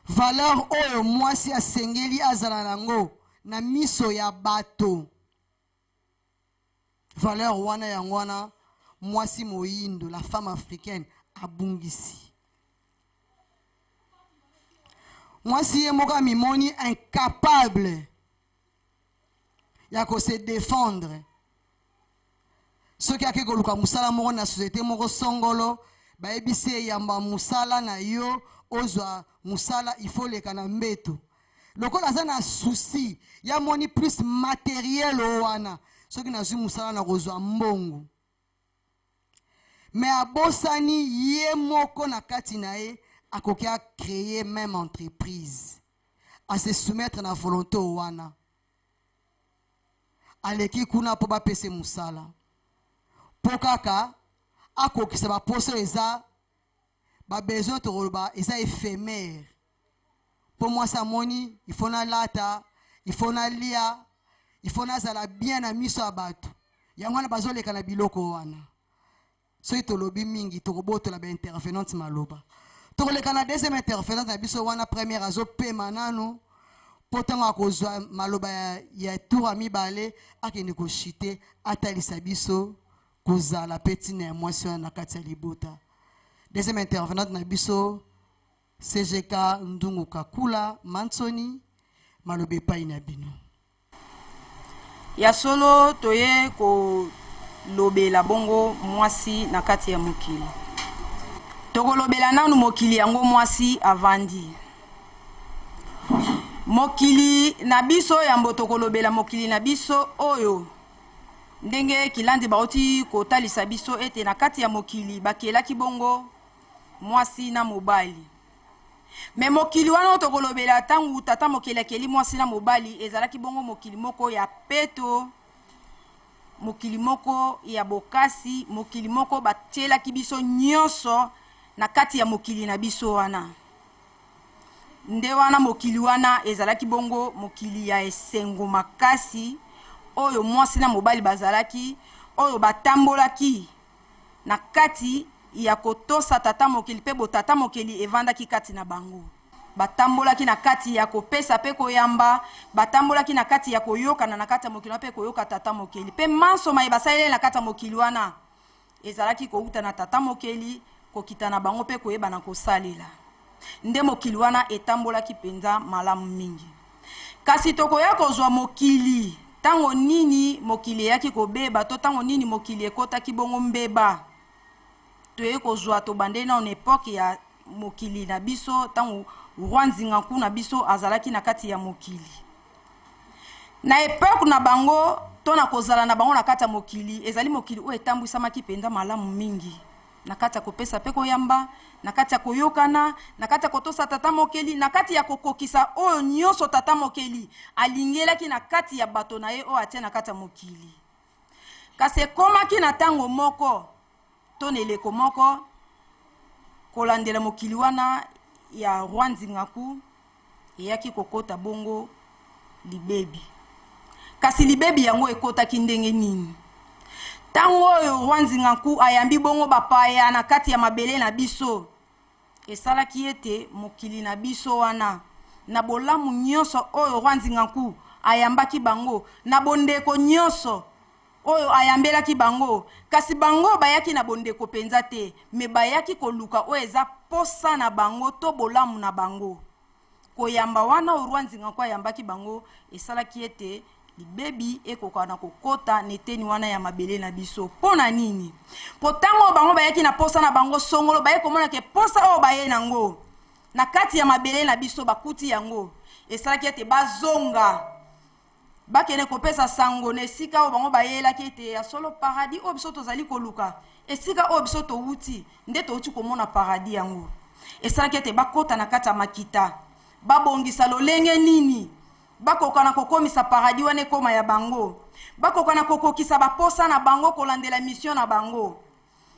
Valeur oyo mwasi asengeli azala nango na miso ya bato. Valeur wana yango wana mwasi moyindo la femme africaine abungisi. Mwasi ye moka mimoni incapable ya ko se défendre. Soki ake koluka musala moko na société moko songolo bayebisi yamba musala na yo ozwa musala ifoleka na mbeto. Lokola aza na souci ya moni plus matériel wana soki nazwi musala na kozwa mbongo. Mais abosani ye moko na kati na ye akoki a créer même entreprise, à se soumettre na volonté wana. Aleki kuna po ba pese musala. Pokaka akoki se ba poso eza ba besoin toroba eza éphémère. Pour moi ça moni, il faut na lata, il faut na lia, il faut na zala bien na miso abatu. Yango na bazoleka na biloko wana. So itolobi mingi toroboto la ba intervenante maloba. Toleka na deuxième intervenante na biso wana première azo pema nano potanga kozwa maloba ya tour ami balé akende ko chiter atalisa biso kozala petina ya mwasi na kati ya libota. Deuxième intervenante na biso CGK Ndungu Kakula Mansoni malobe pa inabino.
Ya solo toye ko lobela bongo mwasi na kati ya mokili. Toko lobela nanu mokili yango mwasi avandi. Mokili na biso ya mboto ko lobela mokili na biso oyo. Ndenge kilandi bauti ko talisa biso ete na kati ya mokili bakela kibongo mwasi na mobali. Me mokili wana toko lobela tangu tata mokili akeli mwasi na mobali ezalaki bongo mokili moko ya peto, mokili moko ya bokasi, mokili moko batielaki biso nyonso na kati ya mokili na biso wana. Nde wana mokili wana ezalaki bongo mokili ya esengo makasi oyo mwasi na mobali bazalaki oyo batambolaki na kati ya kotosa tata mokili pe bo tata mokili evandaki kati na bango. Batambolaki na kati ya kopesa pe koyamba, batambolaki na kati ya koyoka na kati ya mokili pe koyoka tata mokili. Pe manso mai basalele na kati ya mokili wana ezalaki kouta na tata mokili kokita na bango pe koyeba na kosalela. Nde mokili wana etambolaki penza malamu mingi. Kasi tokoya kozwa mokili tango nini mokili yaki kobeba to tango nini mokili ekotaki bongo mbeba. Toye kozwa to bande na epoke ya mokili na biso tango Rwanzinga ku na biso azalaki na kati ya mokili. Na epoke na bango to na kozala na bango na kati ya mokili ezali mokili o etambwisamaki penza malamu mingi. Na kati ya kopesa pe koyamba, na kati ya koyokana, na kati ya kotosa tata mokeli, na kati ya kokokisa oyo nyonso tata mokeli alingelaki na kati ya bato na ye o atie na kati ya mokili. Kasi ekomaki na tango moko to neleko moko kolandela mokili wana ya Rwanzinga ku eyaki kokota bongo libebi. Kasi libebi yango ekotaki ndenge nini? Tango oyo Rwanzinga ku ayambi bongo bapaya na kati ya mabele na biso esalaki ete mokili na biso wana na bolamu nyonso oyo Rwanzinga ku ayambaki bango na bondeko nyonso oyo ayambelaki bango kasi bango bayaki na bondeko penza te me bayaki koluka oyo eza posa na bango to bolamu na bango koyamba wana oyo Rwanzinga ku ayambaki bango esalaki ete libebi ekoka na kokota neteni wana ya mabele na biso. Pona nini? Potango bango bayaki na posa na bango songolo baye komona ke posa oyo baye nango na kati ya mabele na biso bakuti yango esalaki ete bazonga bakene kopesa sango na esika oyo bango bayelaki ete ya solo paradis oyo biso tozali koluka esika oyo biso towuti nde touti komona paradis yango. Esalaki ete bakota na kati ya makita babongisa lolenge nini bakoka na kokomisa paradis wana ekoma ya bango, bakoka na kokokisa baposa na bango kolandela mission na bango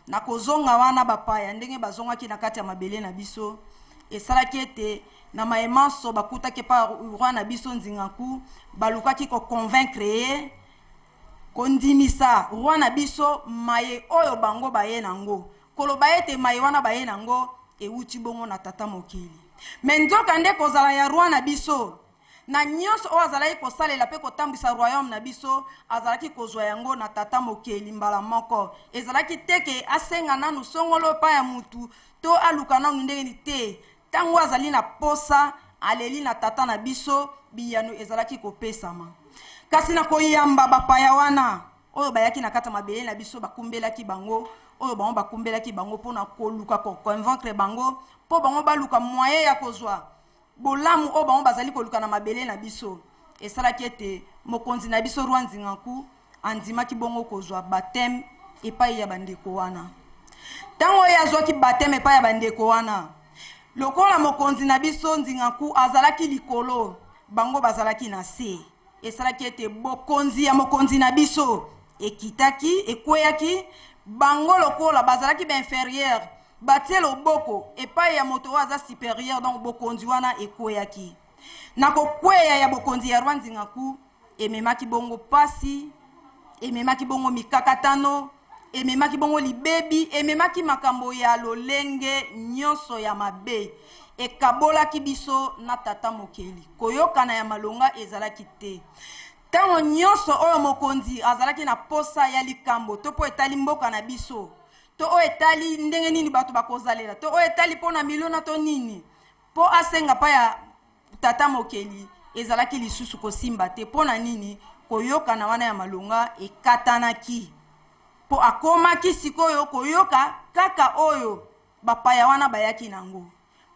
na kozonga wana bapaya ndenge bazongaki na kati ya mabele na biso esalaki ete na maemanso bakutaki pa roi na biso Nzinga ku balukaki ko convaincre ye kondimisa roi na biso maye oyo bango baye nango koloba ete maye wana baye nango euti bongo na tata mokili. Menzoka nde kozala ya roi na biso na nyonso o azalaki kosalela pe kotambisa royaume na biso azalaki kozwa yango na tata mokeli mbala moko ezalaki teke asenga nanu songolo pa ya mutu to aluka nanu ndenge te tango azali na posa aleli na tata na biso biyano ezalaki kopesama. Kasi na koyamba bapaya wana oyo bayaki na kata mabele na biso bakumbelaki bango oyo bango bakumbelaki bango pona koluka ko convaincre bango po bango baluka moyen ya kozwa bolamu o bango bazali koluka na mabele na biso esalaki ete mokonzi na biso Rwanzinga ku andimaki bongo kozwa baptême epai ya bandeko wana. Tango oyo azwaki baptême epai ya bandeko wana lokola mokonzi na biso Nzinga ku azalaki likolo bango bazalaki na se esalaki ete bokonzi ya mokonzi na biso ekitaki ekweyaki bango lokola bazalaki ba inférieur batie loboko epai ya moto waza supérieur donc bokonzi wana ekweyaki na kokweya ya bokonzi ya Rwanzinga ku ememaki bongo pasi ememaki bongo mikakatano ememaki bongo libebi ememaki makambo ya lolenge nyonso ya mabe ekabolaki biso na tata mokeli koyokana ya malonga ezalaki te. Tango nyonso oyo mokonzi azalaki na posa ya likambo to po etali mboka na biso to o etali ndenge nini bato bakozalela to o etali pona milona to nini po asenga pa ya tata mokeli ezalaki lisusu kosimba te pona nini koyoka na wana ya malonga ekatanaki po akomaki sikoyo koyoka kaka oyo bapaya wana bayaki nango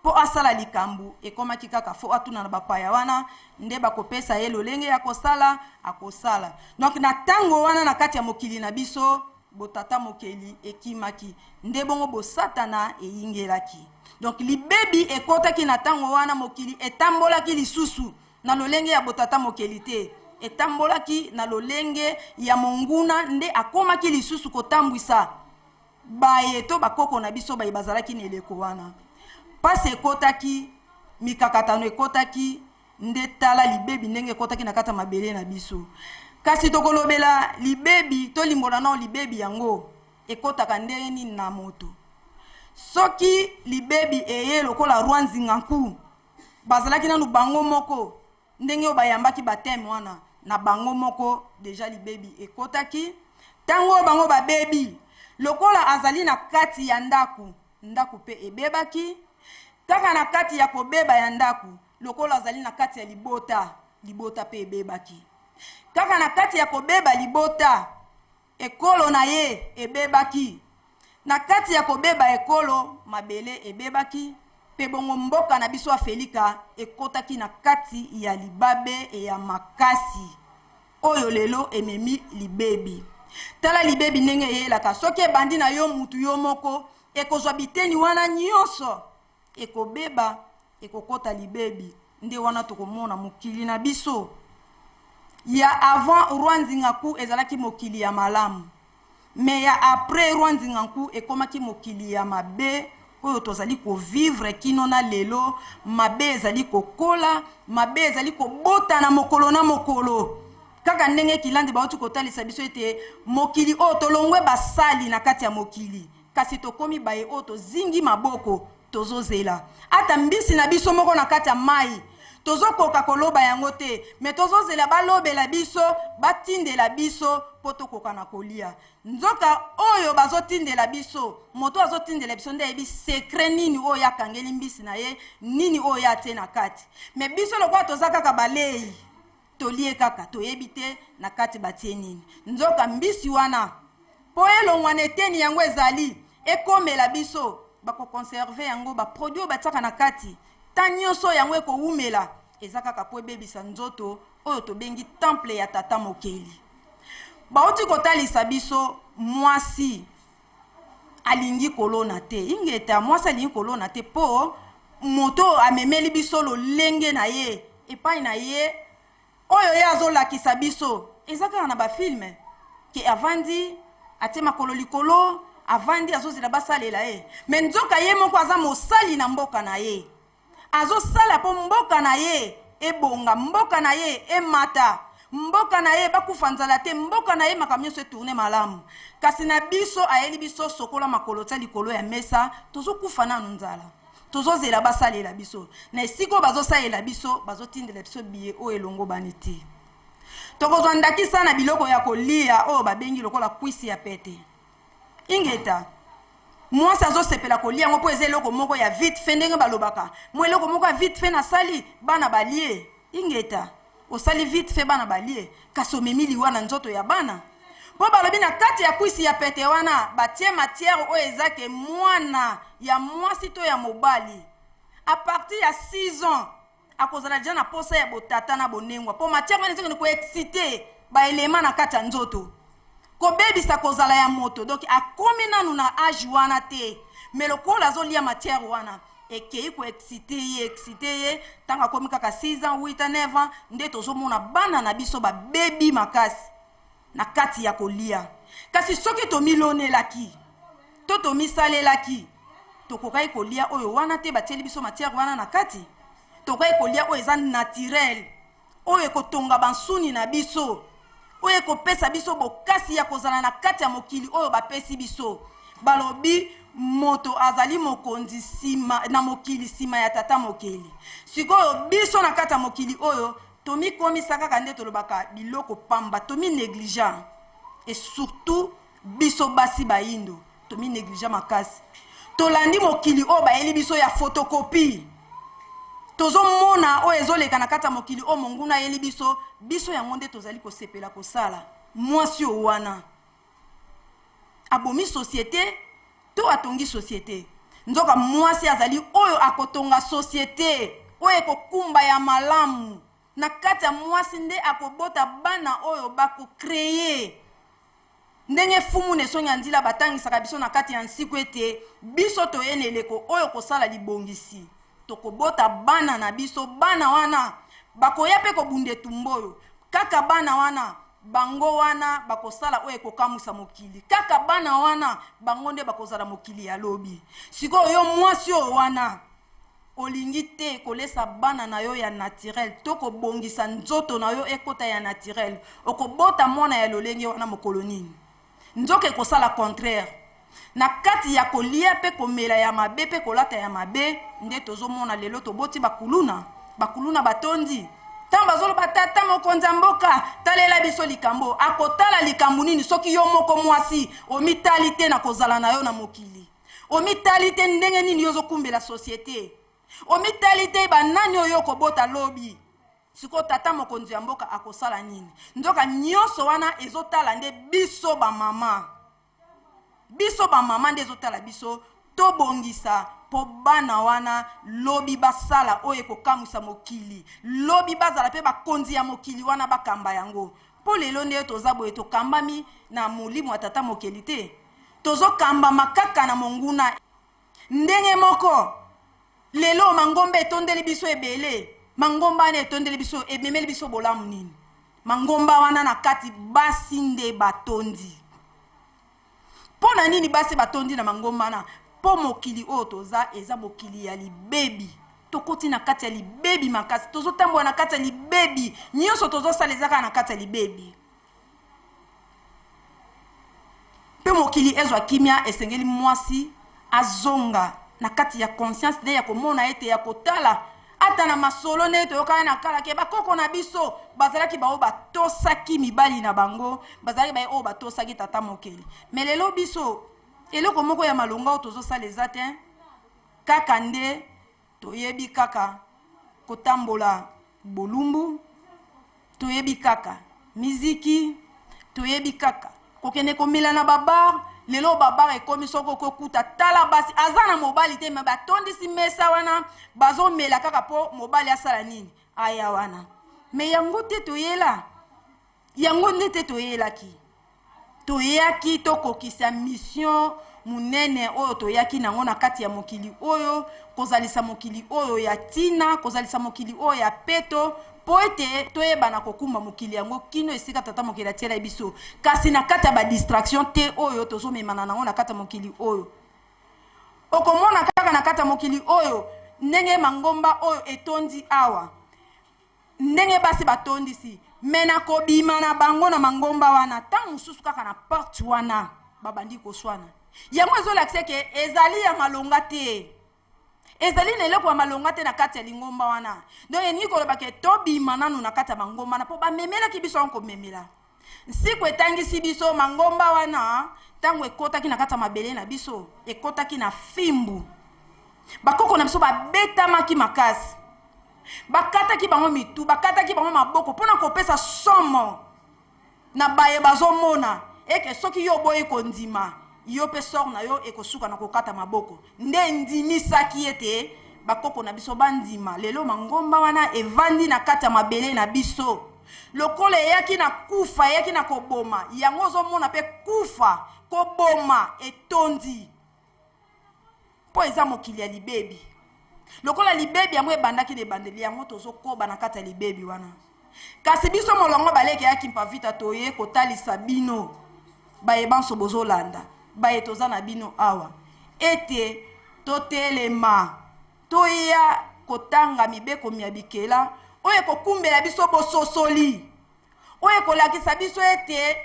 po asala likambu ekomaki kaka fo atuna na bapaya wana nde bakopesa ye lolenge ya kosala akosala. Donc na tango wana na kati ya mokili na biso botata mokeli ekimaki nde bongo bosatana eyingelaki. Donc libebi ekotaki na tango wana mokili etambolaki lisusu na lolenge ya botata mokeli te etambolaki na lolenge ya monguna nde akomaki lisusu kotambwisa baye to bakoko na biso baye bazalaki na eleko wana. Pase ekotaki mikakatano ekotaki nde tala libebi ndenge ekotaki na kata mabele na biso. Kasi tokolobela libebi to limbola na libebi yango ekotaka ndenge nini na moto. Soki libebi eye lokola Rwanzinga nku bazalaki nanu bango moko ndenge o bayambaki bateme wana na bango moko deja libebi ekotaki tango bango babebi lokola azali na kati ya ndaku pe ebebaki kaka na kati ya kobeba ya ndaku lokola azali na kati ya libota pe ebebaki kaka na kati ya kobeba libota ekolo na ye ebebaki na kati ya kobeba ekolo mabele ebebaki pe bongo mboka na biso Afelika ekotaki na kati ya libabe e ya makasi oyo lelo ememi libebi. Tala libebi ndenge eyelaka soki ebandi na yo mutu yo moko ekozwa biteni wana nyonso ekobeba ekokota libebi nde wana tokomona mokili na biso ya avant Rwanzinga ku ezalaki mokili ya malamu me ya après Rwanzinga ku ekomaki mokili ya mabe oyo tozali ko vivre kino na lelo mabe ezali kokola mabe ezali kobota na mokolo na mokolo kaka ndenge kilandi bauti kotalisa biso ete mokili oyo tolongwe basali na kati ya mokili kasi tokomi baye oyo tozingi maboko tozozela ata mbisi na biso moko na kati ya mai tozokoka koloba yango te me tozozela balobela biso batindela biso po tokoka na kolia nzoka oyo bazotindela biso moto azotindela biso nde yebi secret nini oyo akangeli mbisi na ye nini oyo ate na kati me biso lokwa toza kaka balei tolie kaka toyebi te na kati batie nini nzoka mbisi wana po elongwana eteni yango ezali ekomela biso bakokonserve yango baproduit batiaka na kati ta nyonso yango ekowumela eza kaka po ebebisa nzoto oyo tobengi temple ya tata mokeli. Bauti kotalisa biso mwasi alingi kolona te ingeta mwasi alingi kolona te po moto amemeli biso lolenge na ye epai na ye oyo ye azolakisa biso eza kaka na bafilme ke avandi ate makolo likolo avandi azozela basalela ye me nzoka ye moko aza mosali na mboka na ye azosala po mboka na ye ebonga mboka na ye emata mboka na ye bakufa nzala te mboka na ye makambo nyonso etourne malamu kasi na biso ayeli biso sokola makolo tia likolo ya mesa tozokufa nanu nzala tozozela basalela biso na esika oyo bazosalela biso bazotindela biso biye oyo elongo bani te tokozwa ndakisa na biloko ya kolia oyo babengi lokola kwisi ya pete ingeta mwasi azosepela kolia yango mpo eza eloko moko ya vite fe ndenge balobaka mo eloko moko ya vite fe nasali bana balie ingeta osali vite fe bana balie kasi omemi liwa na nzoto ya bana po balobi na kati ya kwisi ya pete wana batie matière oyo ezake mwana ya mwasi to ya mobali a partir ya 6 ans akozala deja na posa ya botata na bonengwa po matière wana ezakeni koexcite baelema na kati ya nzoto kobebisa kozala ya moto donc akomi nanu na age wana te me lokola azolia matière wana ekei koexcite ye ntango akomi kaka 6 ans 8 ans 9 ans nde tozomona bana na biso babebi makasi na kati ya kolia kasi soki tomilonelaki to tomisalelaki tokokai kolia oyo wana te batieli biso matière wana na kati tokokai kolia oyo eza naturel oyo ekotonga bansuni na biso oyo ekopesa biso bokasi ya kozala na kati ya mokili oyo bapesi biso balobi moto azali mokonzi sima na mokili sima ya tata mokeli sikoyo biso na kati ya mokili oyo tomikomisa kaka nde tolobaka biloko pamba tomi négligent et surtout biso basi bayindo tomi néglige makasi tolandi mokili o bayeli biso ya photocopie tozomona o ezoleka na kati ya mokili o monguna ayeli biso yango nde tozali kosepela kosala mwasi o wana abomi société to atongi société nzoka mwasi azali oyo akotonga société oyo ekokumba ya malamu na kati ya mwasi nde akobota bana oyo bakocreye ndenge fumu nesonga nzila batangisaka biso na kati ya nsiku ete biso toyene eleko oyo kosala libongisi tokobota bana na biso bana wana bakoya pe kobunde tumboyo kaka bana wana bango wana bakosala oyo ekokamwisa mokili kaka bana wana bango nde bakozala mokili ya lobi sikoyo yo mwasi oyo wana olingi te kolesa bana na yo ya naturel to kobongisa nzoto na yo ekota ya naturel okobota mwana ya lolenge wana mokolo nini nzoka ekosala contraire na kati ya kolia pe komela ya mabe pe kolata ya mabe nde tozomona lelo toboti bakuluna batondi ntango bazoloba tata mokonzi ya mboka talela biso likambo akotala likambo nini soki yo moko mwasi omitali te na kozala na yo na mokili omitali te ndenge nini yo ozokumbela société omitali te banani oyo okobota lobi siko tata mokonzi ya mboka akosala nini nzoka nyonso wana ezotala nde biso bamama nde ezotala biso tobongisa po bana wana lobi basala oyo ekokamwisa mokili lobi bazala pe bakonzi ya mokili wana bakamba yango po lelo nde toza boye tokambami na molimo ya tata mokeli te tozokambama kaka na monguna ndenge moko lelo mangomba etondeli biso ebele mangomba wana etondeli biso ememeli biso bolamu nini mangomba wana na kati basi nde batondi pona nini basi batondi na mangomba na po mokili oyo toza eza mokili ya libebi tokoti na kati ya libebi makasi tozotambola na kati ya libebi nyonso tozosala ezaka na kati ya libebi pe mokili ezwa kimia esengeli mwasi azonga na kati ya conscience de ya komona ete ya kotala ata na masolo ne toyokana na kala ke bakoko na biso bazalaki bao batosaki mibali na bango bazalaki baye oyo batosaki tata mokeli me lelo biso eloko moko ya malonga oyo tozosala eza te kaka nde toyebi kaka kotambola bolumbu toyebi kaka miziki toyebi kaka kokende komela na babar lelo babar ekomi soko kokuta tala basi aza na mobali te me batondisi mesa wana bazomela kaka po mobali asala nini aya wana me yango te toyela yango nde te toyelaki toyaki tokokisa mission munene oyo toyaki nango na kati ya mokili oyo kozalisa mokili oyo ya tina kozalisa mokili oyo ya peto po ete toyebana kokumba mokili yango kino esika tata mokili atiela biso kasi na kati ya badistraction te oyo tozomemana nango na kati ya mokili oyo okomona kaka na kati ya mokili oyo ndenge mangomba oyo etondi awa ndenge basi batondisi me na kobima na bango na mangomba wana ntango mosusu kaka na porte wana babandi koswana yango ezolakisa ke ezali ya malonga te ezali na eloko ya malonga te na kati ya lingomba wana donc eningi koloba ke tobima nanu na kati ya mangomba na mpo bamemelaki biso yango komemela nsiku etangisi biso mangomba wana ntango ekotaki na kati ya mabele na biso ekotaki na fimbu bakoko na biso babetamaki makasi bakataki bango mitu bakataki bango maboko mpona kopesa somo na baye bazomona eke soki yo boyi kondima yo pe sor na yo ekosuka na kokata maboko nde ndimisaki ete bakoko na biso bandima lelo mangomba wana evandi na kati ya mabele na biso lokola eyaki na kufa eyaki na koboma yango ozomona pe kufa koboma etondi po eza mokili ya libebi lokola libebi yango ebandaki na ebandeli yango tozokoba na kati ya libebi wana kasi biso molongo baleki yaki mpavita toye kotalisa bino bayebanso bozolanda baye toza na bino awa ete totelema toya kotanga mibeko ya bikela oyo kokumbela biso bososoli oyo kolakisa biso ete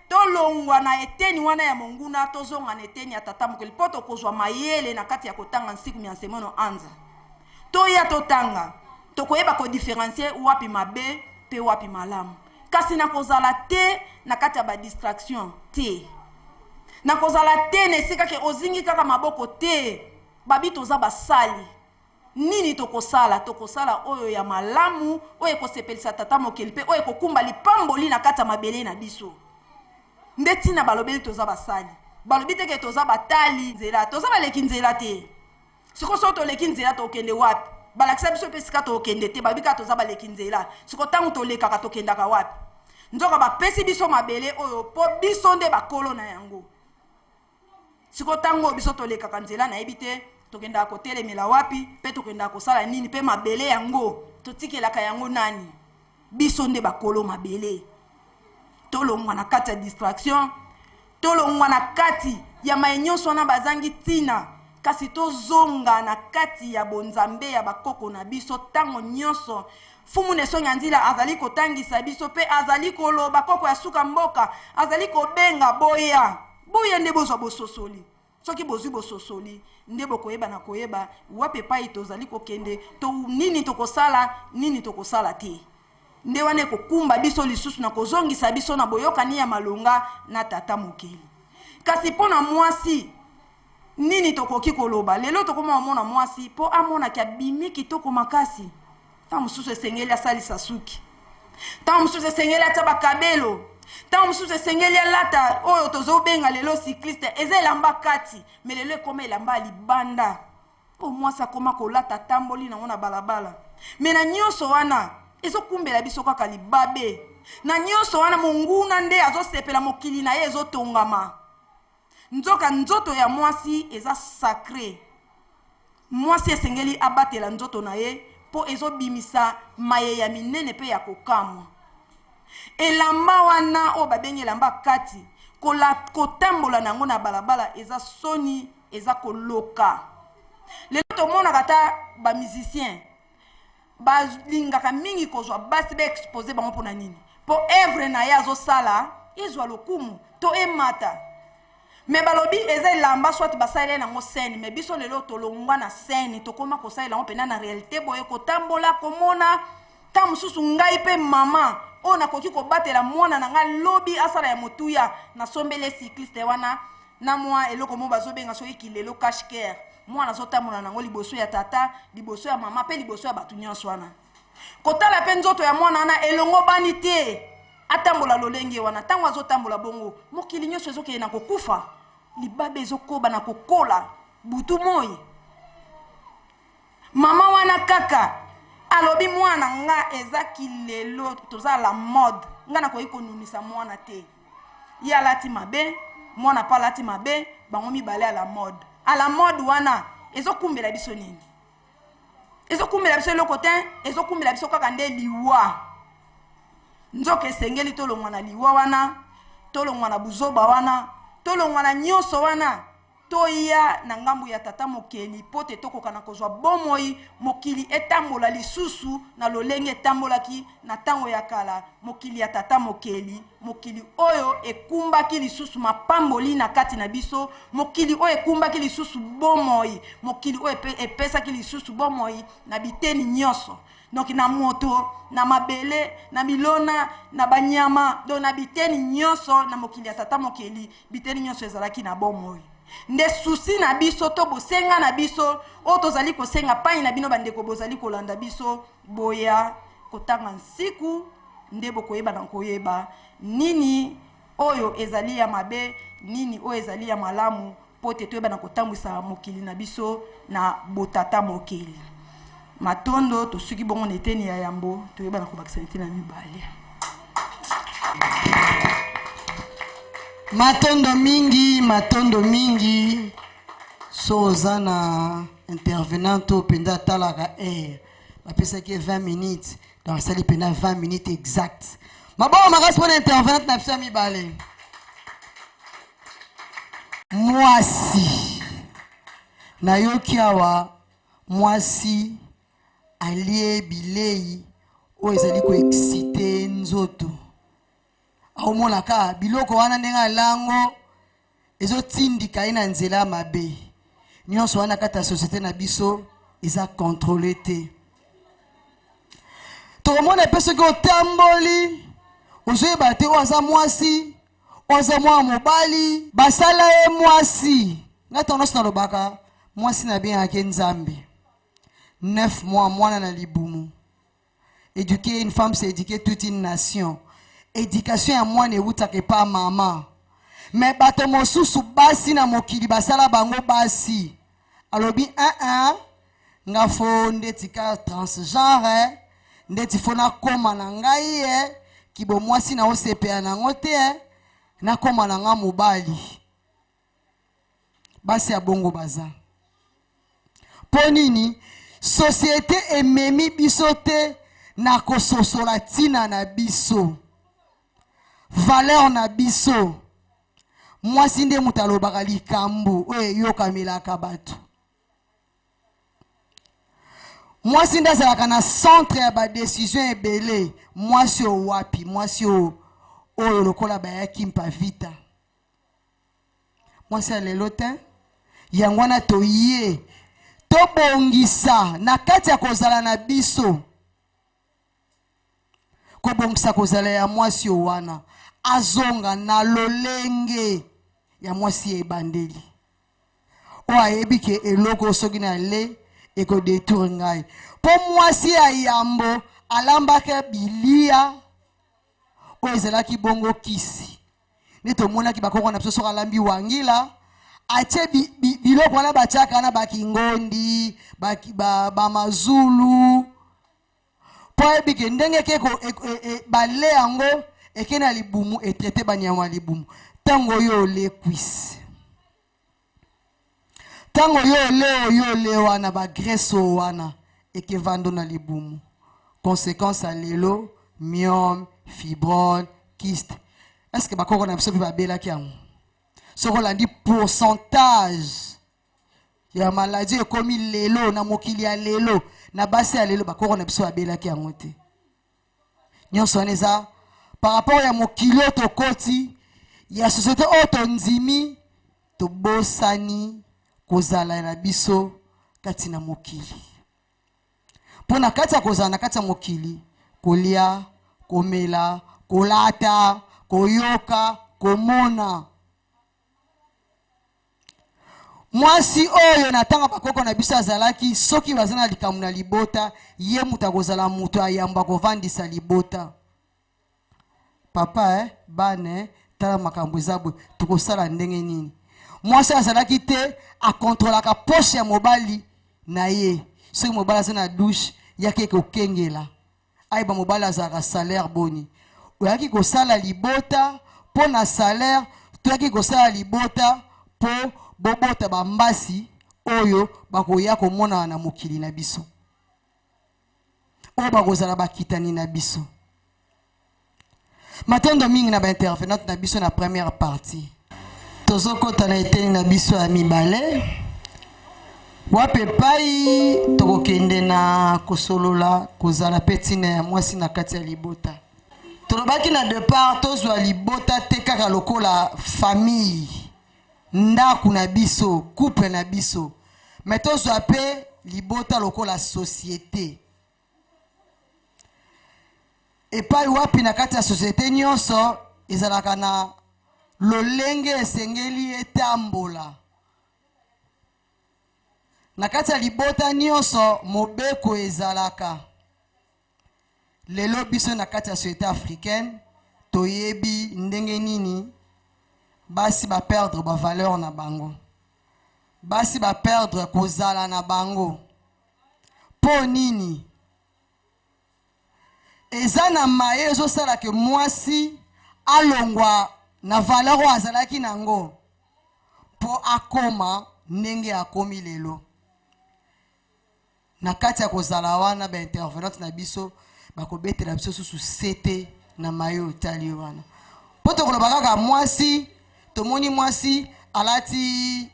tolongwa na eteni wana ya monguna tozonga na eteni ya tata mokeli po tokozwa mayele na kati ya kotanga nsiku ya nsemono anza toya totanga tokoyeba kodifferencie wapi mabe pe wapi malamu kasi na kozala te na kati ya badistraction te na kozala te na esika ke ozingi kaka maboko te babi toza basali nini tokosala oyo ya malamu oyo ekosepelisa tata mokeli mpe oyo ekokumba lipamboli na kati ya mabele na biso nde ntina balobeli toza basali balobi teke toza batali nzela toza baleki nzela te siko so toleki nzela tokende wapi balakisa biso mpe sika tokende te balobi kaka toza baleki nzela siko ntango tolekaka tokendaka wapi nzoka bapesi biso mabele oyo mpo biso nde bakolo na yango siko ntango biso tolekaka nzela nayebi te tokendaka kotelemela wapi mpe tokendaka kosala nini mpe mabele yango totikelaka yango nani biso nde bakolo mabele tolongwa na kati ya distraction tolongwa na kati ya maye nyonso wana bazangi ntina kasi tozonga na kati ya bonzambe ya bakoko na biso ntango nyonso fumu nesonga nzila azali kotangisa biso mpe azali koloba koko ya suka mboka azali kobenga boya nde bozwa bososoli soki bozwi bososoli nde bokoyeba na koyeba wapi epai tozali kokende to nini tokosala te nde wana ekokumba biso lisusu na kozongisa biso na boyokani ya malonga na tata mokeli kasi mpo na mwasi nini tokoki koloba lelo tokoma omona mwasi mpo amonaki abimi kitoko makasi ntango mosusu esengeli asalisa suki ntango mosusu esengeli atia bakabelo ntango mosusu esengeli alata oyo tozobenga lelo cycliste eza elamba kati me lelo ekoma elamba libanda mpo mwasi akoma kolata tamboli nango na balabala me na nyonso wana ezokumbela biso kaka libabe na nyonso wana monguna nde azosepela mokili na ye ezotongama nzoka nzoto ya mwasi eza sacré mwasi esengeli abatela nzoto na ye po ezobimisa maye ya minene pe ya kokamwa elamba wana o babengi elamba kati kotambola nango na balabala eza soni eza koloka lelo tomonaka ta bamusicien balingaka mingi kozwa basi baexpose bango mpona nini po evre na ye azosala ezwa lokumu to emata me balobi eza elamba swati basalela nango scène me biso lelo tolongwa na scène tokoma kosalela yango mpena na réalité boye kotambola komona ta mosusu ngai mpe mama oyo nakoki kobatela mwana na ngai lobi asala ya motuya nasombele cycliste wana na mwa eloko mo bazobenga soki kilelo cash care mwana azotambola nango liboso ya tata liboso ya mama mpe liboso ya bato nyonso wana kotala mpe nzoto ya mwana wana elongo bani te atambola lolenge wana ntango azotambola bongo mokili nyonso ezokende na kokufa libabe ezokoba na kokola butu moi mama wana kaka alobi mwana nga eza kilelo toza la mode nga nakoki konunisa mwana te ye alati mabe mwana pa alati mabe bango mibale à la mode wana ezokumbela biso nini ezokumbela biso eloko te ezokumbela biso kaka nde liwa nzoka esengeli tolongwa na liwa wana tolongwa na buzoba wana tolongwa na nyonso wana toya na ngambu ya tata mokeli pote tokoka na kozwa bomoi mokili etambola lisusu na lolenge etambolaki na tango ya kala mokili ya tata mokeli mokili oyo ekumbaki lisusu mapamboli na kati na biso mokili oyo ekumbaki lisusu bomoi mokili oyo epesaki lisusu bomoi na biteni nyonso donc na moto na mabele na milona na banyama do na biteni nyonso na mokili ya tata mokeli biteni nyonso ezalaki na bomoi nde susi na biso to bosenga na biso o tozali kosenga pani na bino bandeko bozali kolanda biso boya kotanga nsiku nde bokoyeba na koyeba nini oyo ezali ya mabe nini oyo ezali ya malamu pote toyeba na kotambwisa mokili na biso na botata mokili matondo tosuki bongo na eteni ya yambo toyeba na kobakisa eteni na mibale
matondo mingi so oza na intervenant to penda talaka bapesaki 20 minutes donc asali penda 20 minutes exact mabao makasi mpona intervenant na biso ya mibale mwasi nayoki awa mwasi alie bilei oyo ezali koexcite nzoto aomonaka biloko wana ndenge alango ezotindika ye na nzela ya mabe nyonso wana kati ya société na biso eza contrôlé te tokomona mpe soki otamboli ozoyeba te oyo aza mwasi oza mwa mobali basala ye mwasi nga tonosi na lobaka mwasi na bien ake nzambe 9 mois mwana na libumu. Éduquer une femme c'est éduquer toute une nation. Éducation ya mwana ewutaka pa mama. Mais bato mosusu basi na mokili basala bango basi alobi nga fo ndeti ka transgenre ndeti fo na koma na ngai kibo mwasi na osepea na ngote na koma na nga mobali basi ya bongo baza po nini société ememi biso te na kososola tina na biso valeur na biso mwasi nde mutu alobaka likambo oyo yokamelaka bato mwasi nde azalaka na centre ya badécision ebele mwasi oyo wapi mwasi oyo lokola bayaki mpa vita mwasi ya lelo te yango wana toye tobongisa na kati ya kozala na biso kobongisa kozala ya mwasi oyo wana azonga na lolenge ya mwasi ebandeli o ayebi ke eloko soki na le eko détour ngai po mwasi ya yambo alambaka bilia o ezalaki bongo kisi ne tomonaki bakoko na biso soki alambi wangila atie biloko wana batiaka na bakingondi bamazulu po ayebi ke ndenge ke bale yango ekena libumu etraité banyama libumu tango yo le cuisse tango yo le wana ba graisse wana ekevando na libumu conséquence à lelo myome fibrome kyste est-ce que bakoko na biso ba bela kiango soko landi pourcentage ya maladie ekomi lelo na mokili ya lelo na basi ya lelo bakoko na biso ba bela kiango te nyonso neza par rapport à mon kilo to koti ya société auto nzimi to bosani kozala na biso kati na mokili pona kati ya kozala na kati ya mokili kolia komela kolata koyoka komona mwasi oyo na tanga bakoko na biso azalaki soki bazana likamu na libota ye muta kozala mutu ayamba kovandisa libota papa bane tala makambo ezabwe tukosala ndenge nini mwasi azalaki te akontrolaka poche ya mobali na ye soki mobali aza na douche yaki kokengela ayeba mobali azalaka salaire boni oyaki kosala libota mpo na salaire toyaki kosala libota mpo bobota bambasi oyo bakoya komona na mokili na biso oyo bakozala bakitani na biso Matondo mingi na ba intervenante na biso na première partie. Tozokota na eteni na biso ya mibale. Wape pai tokokende na kosolola kozala petine ya mwasi na kati ya libota. Tolobaki na départ tozwa libota te kaka lokola famille. Ndaku na biso, couple na biso. Mais tozwa pe libota lokola société. Et pas wapi na kati ya société nyonso ezalaka na lolenge esengeli etambola na kati ya libota nyonso mobeko ezalaka lelo biso na kati ya société africaine toyebi ndenge nini basi ba perdre ba valeur na bango basi ba perdre kozala na bango po nini ezana maye ezosala ke mwasi alongwa na valeur azalaki nango po akoma ndenge akomi lelo na kati ya kozala wana ba intervenante na biso bakobetela biso susu sete na maye otali wana po tokoloba kaka mwasi tomoni mwasi alati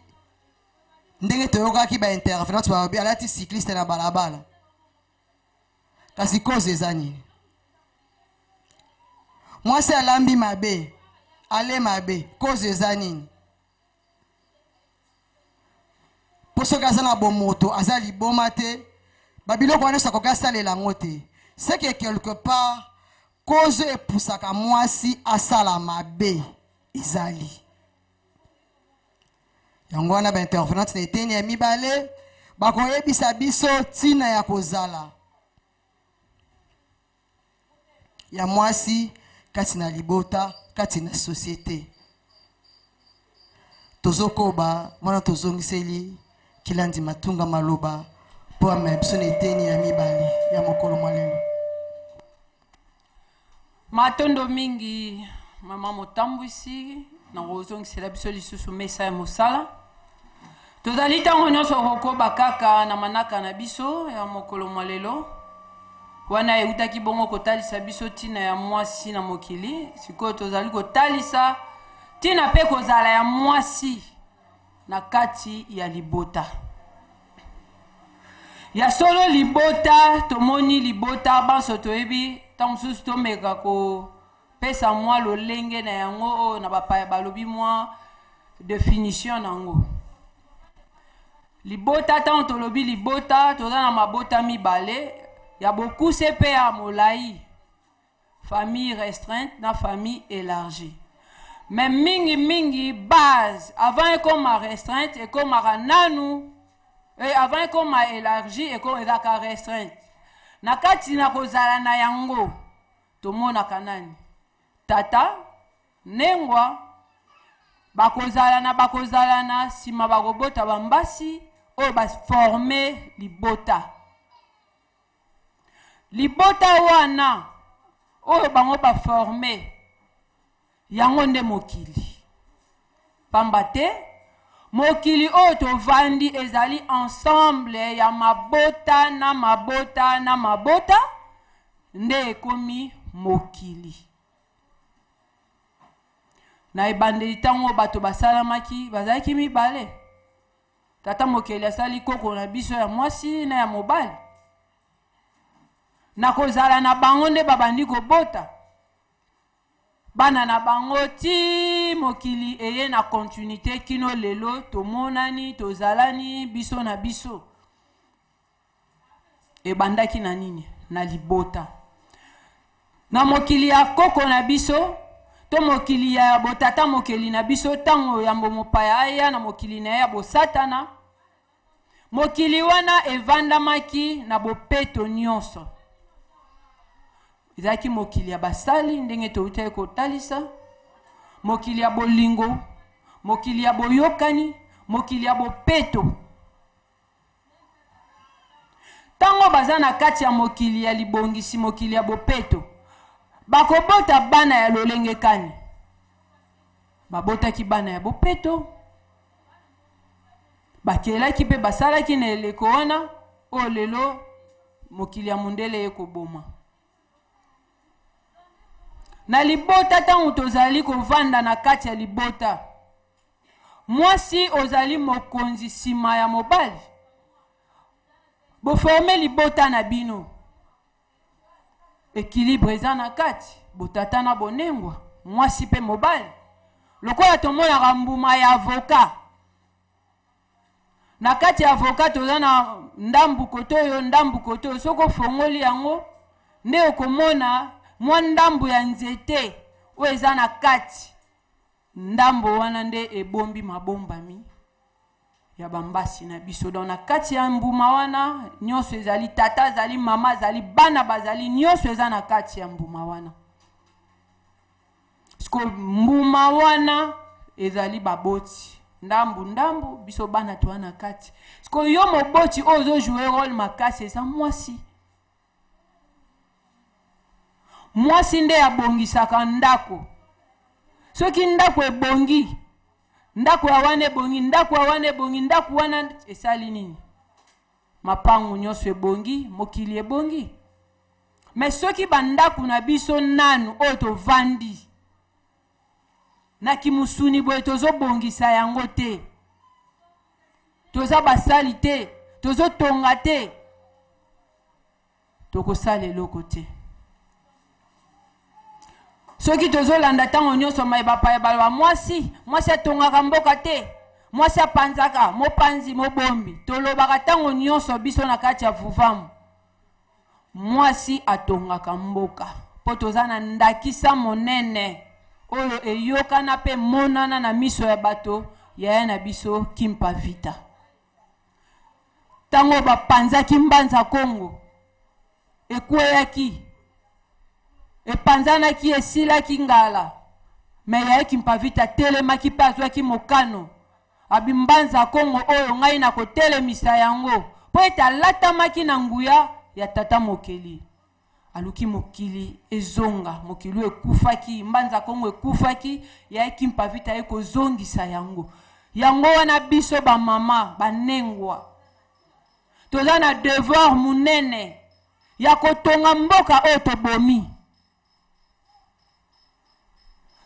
ndenge toyokaki ba intervenante babi alati cycliste na balabala kasi cause eza nini mwasi alambi mabe ale mabe cause eza nini po soki aza na bomoto aza liboma te babiloko wana nyonso akoki asalela yango te c'est que quelque part cause epusaka mwasi asala mabe ezali. Yango wana ba intervenante na eteni ya mibale bakoyebisa biso tina ya kozala ya mwasi kati na libota kati na société. Tozokoba wana tozongiseli kilandi matunga maloba po amebso na eteni ya mibale ya mokolo mwalelo.
Matondo mingi mama motambwisi na kozongisela biso lisusu mesa ya mosala. Tozali ntango nyonso kokoba kaka na manaka na biso ya mokolo mwalelo wana eutaki bongo kotalisa biso tina ya mwasi na mokili. Sikoyo tozali kotalisa tina pe kozala ya mwasi na kati ya libota. Ya solo libota tomoni libota banso toyebi ntango susu tomeka kopesa mwa lolenge na yango na bapaya balobi mwa definition nango. Libota ntango tolobi libota toza na mabota mibale ya bokuse pe ya molai, famille restreinte na famille élargie. Mais mingi base avant ekoma restreinte ekomaka nanu avant ekoma élargie ekomaka restreinte. Na kati na kozala na yango tomonaka nani tata nengwa bakozala na sima bakobota bambasi oyo baforme libota. Libota wana oyo bango baforme yango nde mokili. Pamba te mokili oyo tovandi ezali ensemble ya mabota na mabota na mabota nde ekomi mokili. Na ebandeli ntango bato basalamaki bazalaki mibale. Tata mokili asali koko na biso ya mwasi na ya mobali. Na kozala na bango nde babandi kobota. Bana na bango ti mokili eye na continuité kino lelo tomonani tozalani biso na biso. Ebandaki na nini? Na libota. Na mokili ya koko na biso to mokili ya botata mokili na biso tango ya mopaya aya na mokili na ya bosatana. Mokili wana evandamaki na bopeto nyonso. Ezaki mokili ya basali ndenge touta kotalisa, mokili ya bolingo, mokili ya boyokani, mokili ya bopeto. Tango baza na kati ya mokili ya libongisi, mokili ya bopeto, bakobota bana ya lolenge kani. Babotaki bana ya bopeto. Bakelaki pe basalaki na eleko wana o lelo mokili ya mundele ekoboma. Na libota tango tozali kovanda na kati ya libota, mwasi ozali mokonzi sima ya mobali. Boforme libota na bino. Équilibre eza na kati, botata na bonengwa, mwasi pe mobali. Lokola tomonaka mbuma ya avocat. Na kati ya avocat toza na ndambu koto soko fongoli yango nde okomona mwa ndambu ya nzete oyo eza na kati. Ndambo wana nde ebombi mabombami ya bambasi na biso. Don na kati ya mbuma wana nyonso ezali tata ezali mama ezali bana bazali nyonso eza na kati ya mbuma wana. Siko mbuma wana ezali baboti. Ndambu biso bana to na kati. Siko yo moboti ozo jouer rôle makasi eza mwasi. Mwasi nde abongisaka ndako. Soki ndako ebongi, ndako ya wane bongi, ndako wana esali nini? Mapangu nyonso ebongi, mokili ebongi. Mais soki bandako na biso nanu oyo tovandi na kimusuni boye tozobongisa yango te, toza basali te, tozotonga te, tokosala eloko te. Soki tozolanda tango nyonso mayebapa balwa mwasi atongaka mboka te, mwasi apanzaka mopanzi mobombi. Tolobaka tango nyonso biso na kati ya vuvamu mwasi atongaka mboka po toza na ndakisa monene oyo eyokana pe monana na miso ya bato yaya na biso Kimpa Vita. Tango bapanzaki mbanza Kongo ekweyaki epanzanaki esilaki ngala me yaya Kimpa Vita telemaki pe azwaki mokano abimbanza Kongo oyo ngai na kotelemisa yango po ete alatamaki na nguya ya tata Mokeli. Aluki mokili ezonga, mokili ekufaki, mbanza Kongo ekufaki, yaya Kimpa Vita ekozongisa yango. Yango wana biso ba mama, ba nengwa. Toza na devoir munene ya kotonga mboka oyo tobomi.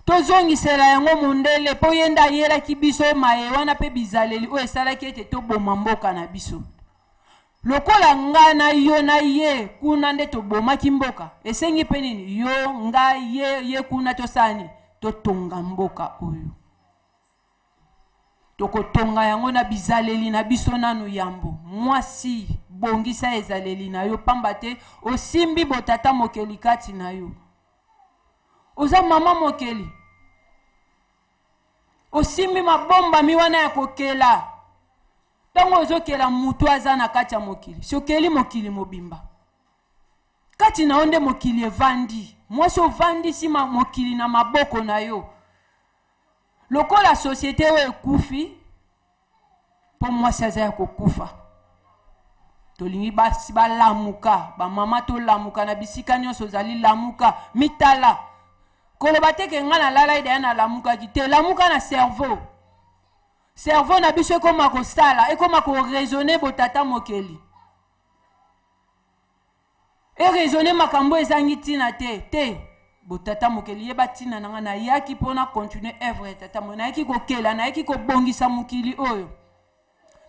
Tozongisela yango mundele po yenda yelaki biso maye wana pe bizaleli oyo esalaki ete toboma mboka na biso. Lokola nga na yo na ye kuna nde tobomaki mboka esengi pe nini yo nga ye kuna tosani totonga mboka oyo tokotonga yango na bizaleli na biso nanu yambo mwasi bongisa ezaleli na yo pamba te osimbi botata Mokeli kati na yo oza mama Mokeli osimbi mabomba miwana ya kokela tango ozokela mutu aza na kati ya mokili sokeli mokili mobimba kati na onde mokili evandi mwasi ovandi si mokili na maboko na yo lokola société oyo ekufi po mwasi aza ya kokufa tolingi basi balamuka bamama tolamuka na bisika nyonso ozali lamuka mitala koloba teke nga na lala ide na lamuka kite lamuka na cerveau cerveau na biso ekoma kosala ekoma ko raisonner botata Mokeli raisonner makambo ezangi tina te botata Mokeli yeba tina nanga na yaki pona continuer œuvre tata Mokeli na yaki kokela na yaki kobongisa mokili oyo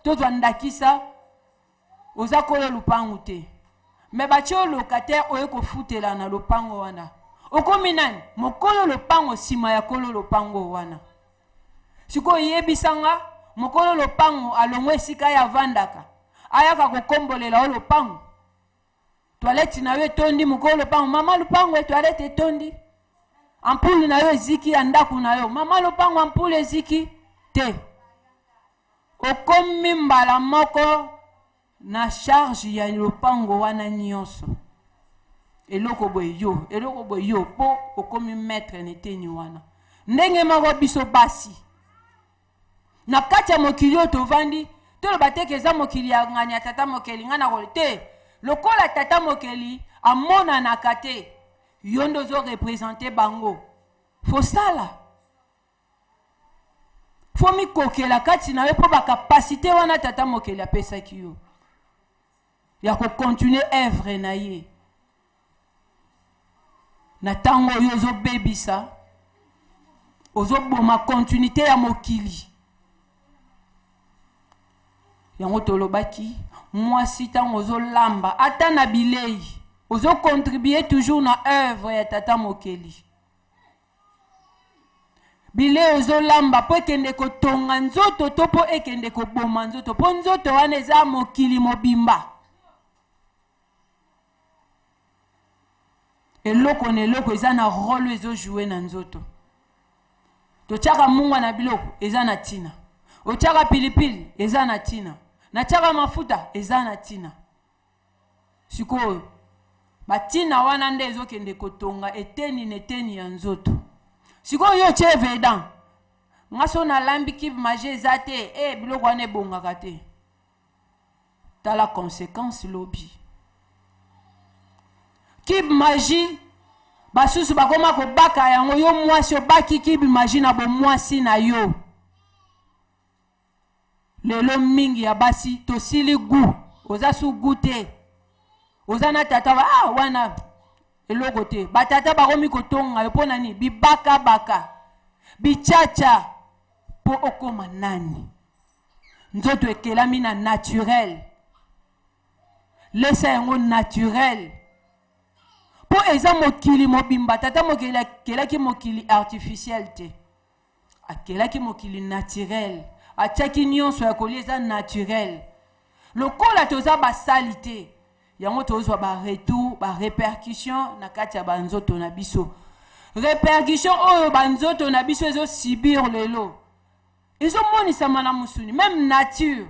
tozwa ndakisa oza kolo lupangu te me batio locataire oyo kofutela na lupango wana okomi nani mokolo lupango sima ya kolo lupango wana siko yebisanga mokolo lopango alongwe sika ya vandaka ayaka kokombolela o lopango toilette na yo tondi mokolo lopango mama lopango toilette tondi ampoule na yo eziki ya ndaku na yo mama lopango ampoule eziki te okomi mbala moko na charge ya lopango wana nyonso eloko boye yo po okomi maître neteni wana ndenge moko biso basi na kati ya mokili oyo tovandi toloba teke eza mokili ya ngani ya tata Mokeli nga na kole te lokola tata Mokeli amonanaka te yo nde ozorepresente bango fosala fo mikokela kati na yo mpo bakapasite wana tata Mokeli apesaki yo ya kokontinue œuvre na ye na ntango oyo ozobebisa ozoboma continuité ya mokili yango tolobaki mwasi ntango ozolamba ata na bilei ozocontribue toujours na œuvre ya tata Mokeli bilei ozolamba po ekende kotonga nzoto to po ekende koboma nzoto po nzoto wana eza mokili mobimba eloko na eloko eza na role ezojouer na nzoto totiaka mungwa na biloko eza na tina otiaka pilipili eza na tina natiaka mafuta eza na tina sikoyo batina wana nde ezokende kotonga eteni ya nzoto sikoyo yo tie vedan nga so nalambi kibe maje eza te biloko wana ebongaka te tala conséquence lobi kibe maji basusu bakoma kobaka yango yo mwasi obaki kibe maji na bomwasi na yo lelo mingi ya basi tosili gu oza su gu te oza na tata wana eloko te batata bakomi kotonga yo mpo nani bibaka bichacha po okoma nani nzoto ekelami na naturel lesa yango naturel po eza mokili mobimba tata Mokeli akelaki mokili artificiel te akelaki mokili naturel atiaki nyonso ya kolia eza naturel lokola toza basali te yango tozwa baretour barépercussion na kati ya banzoto na biso répercussion oyo banzoto na biso ezo subir lelo ezomonisama na musuni même nature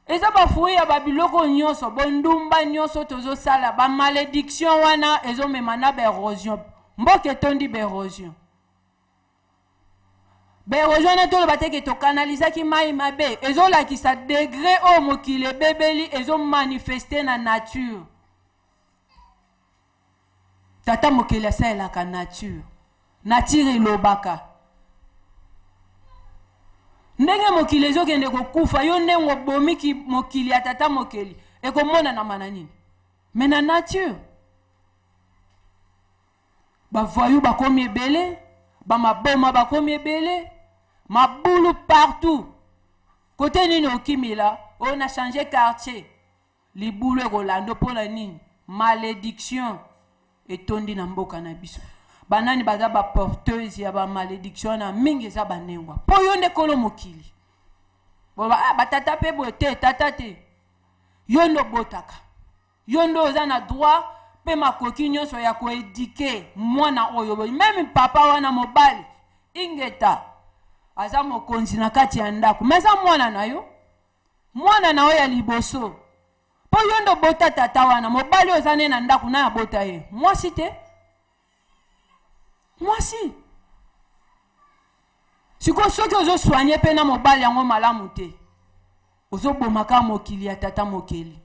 eza bafruit ya babiloko nyonso bondumba nyonso tozosala bamalédiction wana ezomema na baérosion mboka etondi baérosion baérosion na toloba teke tokanalizaki mai mabe ezolakisa degré oyo mokili ebebeli ezomanifeste na nature tata mokili asalelaka nature elobaka ndenge mokili ezokende kokufa yo ndenge obomiki mokili ya tata mokili ekomona na mana nini me na nature bavoyu bakomi ebele bamaboma bakomi ebele mabulu partout kote nini okimila oyo na change quartier libulu ekolanda mpona nini malédiction etondi na mboka na biso banani baza baporteuse ya bamalédiction na mingi eza banengwa mpo yo nde kolo mokili boba batata mpe boye te tata te yo nde obotaka yo nde oza na droit mpe makoki nyonso ya koedike mwana oyo boye meme papa wana mobali ingeta aza mokonzi na kati ya ndako me eza mwana na yo ya liboso mpo yo nde obota tata wana mobali oza ne na ndako na abota ye mwasi te mwasi siko soki ozosoigne mpe na mobali yango malamu te ozobomaka mokili ya tata mokili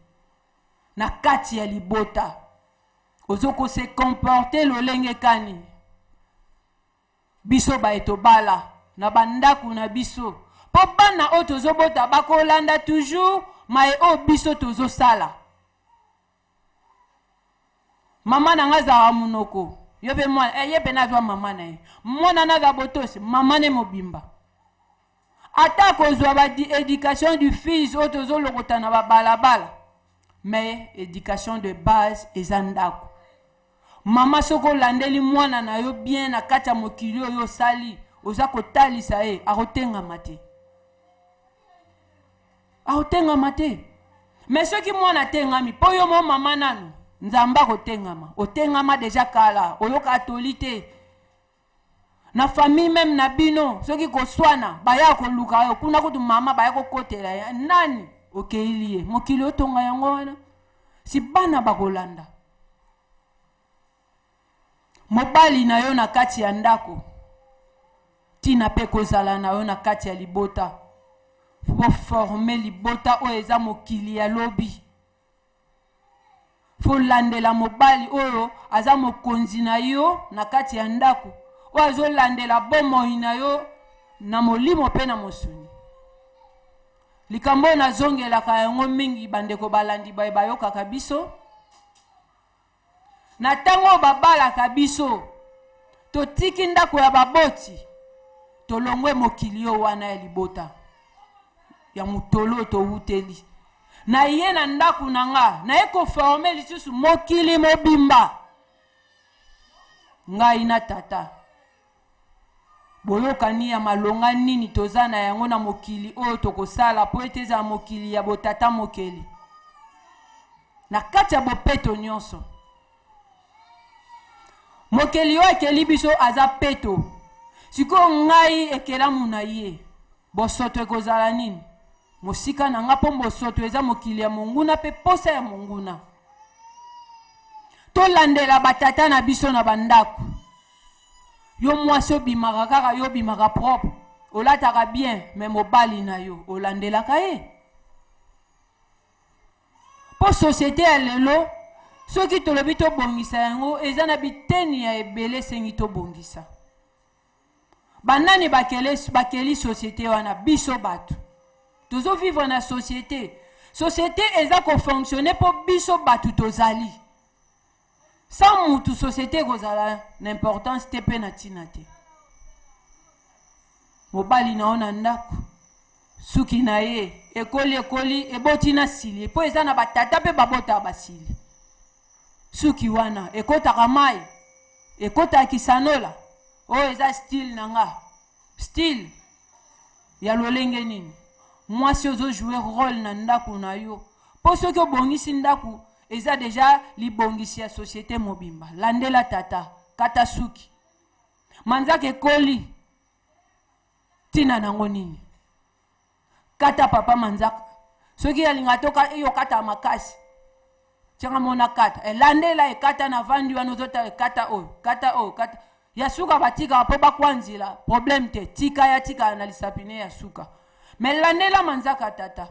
na kati ya libota ozokose comporte lolenge kani biso baetobala na bandako na biso mpo bana oyo tozobota bakolanda toujours mae oyo biso tozosala mama na nga azala munoko yo pe mwana ye pe nazwa mama na ye mwana naza botosi mama ne mobimba ata kozwa éducation du fils oyo tozolokota na babalabala mais éducation de base eza ndako mama soko olandeli mwana na yo bien na kati ya mokili oyo osali oza kotalisa ye akotengama te mais soki mwana atengami mpo yo mo mama nanu nzambe otengama deja kala oyo katoli te na famille même na bino soki koswana baya koluka yo kuna kutu mama baya kokotela ya nani okeili ye mokili otonga yango wana si bana bakolanda mobali na yo na kati ya ndako tina pe kozala na yo na kati ya libota fo former libota oyo eza mokili ya lobi fo landela mobali oyo aza mokonzi na yo na kati ya ndako oyo azolandela bomoi na yo na molimo mpe na mosuni likambo oyo nazongelaka yango mingi bandeko balandi bayokaka biso na ntango babalaka biso totiki ndako ya baboti tolongwe mokili oyo wana ya libota ya mutolo towuteli na ye na ndako na nga na ye koforme lisusu mokili mobimba ngai na tata boyokani ya malonga nini toza na yango na mokili oyo tokosala po ete eza mokili ya botata mokeli na kati ya bopeto nyonso mokeli oyo ekeli biso aza peto siko ngai ekelamu na ye bosoto ekozala nini mosika na nga mpo bosoto eza mokili ya monguna mpe posa ya monguna tolandela batata na biso na bandako yo mwasi obimaka kaka yo obimaka propre olataka bien me mobali na yo olandelaka ye mpo société ya lelo soki tolobi tobongisa yango eza na biteni ya ebele esengi tobongisa banani bakeli société wana biso bato tozovivre na société eza kofonctionne mpo biso bato tozali sans mutu société kozala na importance te mpe na ntina te mobali na yo na ndako suki na ye ekoli eboti na sili mpo eza na batata mpe babotaka basili suki wana ekotaka mai ekotaka kisanola oyo eza style na nga style ya lolenge nini mwasi ozojouer rôle na ndako na yo mpo soki obongisi ndako eza deja libongisi ya société mobimba landela tata kata suki manzaka ekoli tina nango nini kata papa manzaka soki alinga toka iyo kata makasi tianga mona kata elandela ekata na vandi wana ozota ekata oyo kata ya suka batika po bakwanzila problème te tika ya tika na lisapine ya suka me landela manzaka tata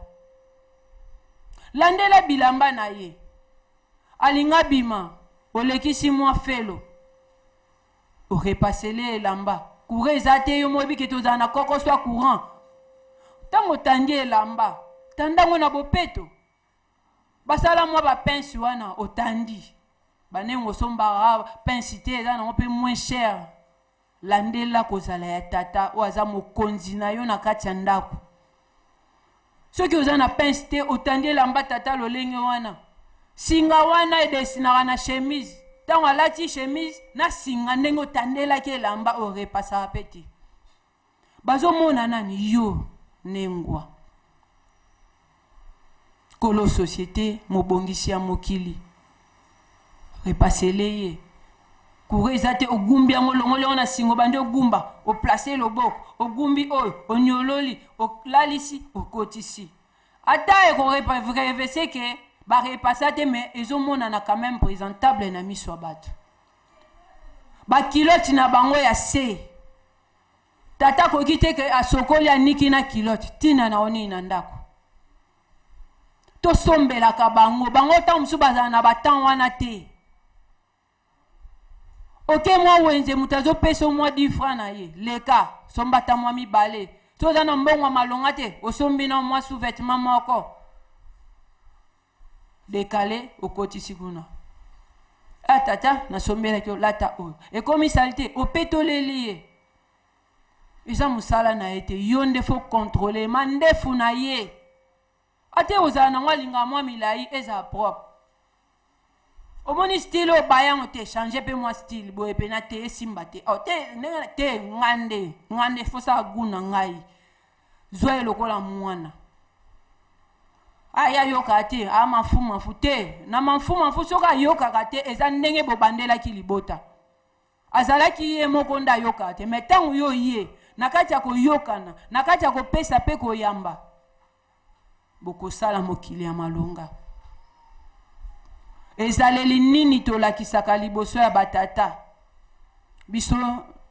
landela bilamba na ye alinga bima olekisi mwa felo orepasele elamba courant eza te yo moyebi ke tozala na koko swa courant ntango otandi elamba tandango na bopeto basala mwa bapensi wana otandi banengo osombaka pensi te eza nango mpe moins cher landela kozala ya tata oyo aza mokonzi na yo na kati ya ndako soki oza na pensi te otandi elamba tata lolenge wana singa wana edesinaka na chemise ntango alati chemise na singa ndenge otandelaki elamba oyo repasaka mpe te bazomona nani yo nengwa kolo société mobongisi ya mokili repasele ye courant eza te ogumbi yango longoli yango na singo bandi ogumba oplace loboko ogumbi oyo onyololi olalisi okotisi ata ekorevese ke barepasa te me ezomonana quand même présentable na miso ya bato bakiloti na bango ya se tata koki te ke asokoli aniki na kiloti tina na oni na ndako tosombelaka bango ntango mosusu bazala na batan wana te oke mwa wenze moto azopesa mwa 10 francs na ye leka sombata mwa mibale so oza na mbongo malonga te osombi na mwa sous-vêtement moko dekale okotisi kuna tata nasombelaki olata oyo ekomi sali te opetoleli ye eza mosala na ye te yo nde fo kontrole mandefu na ye ate ozala nango alinga mwa milai eza propre omoni style oyo bayango te change mpe mwa style boye pena te esimba te te ngande fosaka guna ngai zwa elokola mwana aya yoka te mafu te na mafu soki ayokaka te eza ndenge bobandelaki libota azalaki ye moko nde ayokaka te me ntango yo ye na kati ya koyokana na kati ya kopesa mpe koyamba bokosala mokili ya malonga ezaleli nini tolakisaka liboso ya batata biso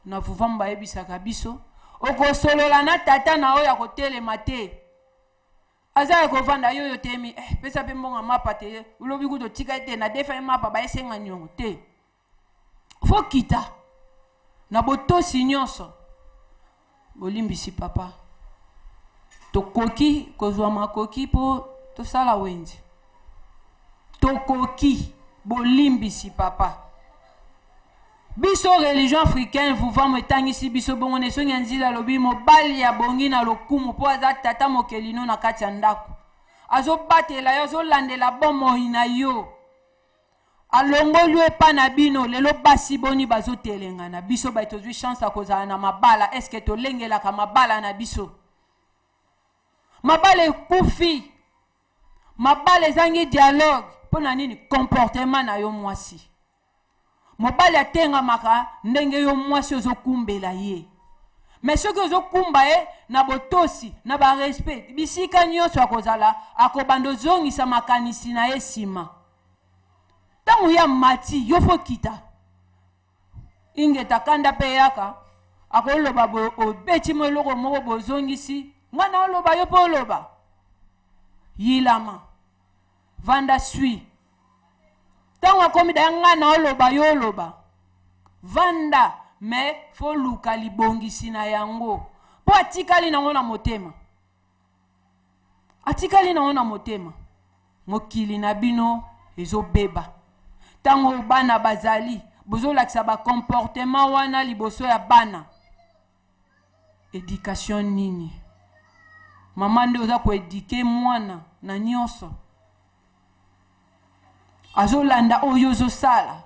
na vuvamu bayebisaka biso okosolola na tata na oyo akotelema te aza ya kovanda yo temi pesa mpe mbongo mapa te ulobi kuto tika te na defa mapa baesenga nyongo te fo kita na botosi nyonso bolimbisi papa tokoki kozwa makoki mpo tosala wenze tokoki bolimbisi papa biso religion africaine vuvamu etangisi biso bongo na esongi ya nzila alobi mobali ya bongi na lokumu mpo aza tata mokelino na kati ya ndako azobatela yo azolandela bomoi na yo alongoli epa na bino lelo basi boni bazotelengana biso bai tozwi chance ya kozala na mabala eske tolengelaka mabala na biso mabala ekufi mabala ezangi dialogue mpo na nini comportement na yo mwasi mobali atengamaka ndenge yo mwasi ozokumbela ye me soki ozokumba ye na botosi na barespect bisika nyonso akozala akobanda ozongisa makanisi na ye nsima ntango ya mati yo fo kita ingeta kanda mpe yaka akoloba obeti mo eloko moko bozongisi ngana oloba yo mpo oloba yilama vanda sui ntango akomi daya ngana oloba yo oloba vanda me fo luka libongisi na yango mpo atikali nango na motema mokili na bino ezobeba ntango bana bazali bozolakisa bakomportema wana liboso ya bana éducation nini mama nde oza koedike mwana na nyonso azolanda oyo ozosala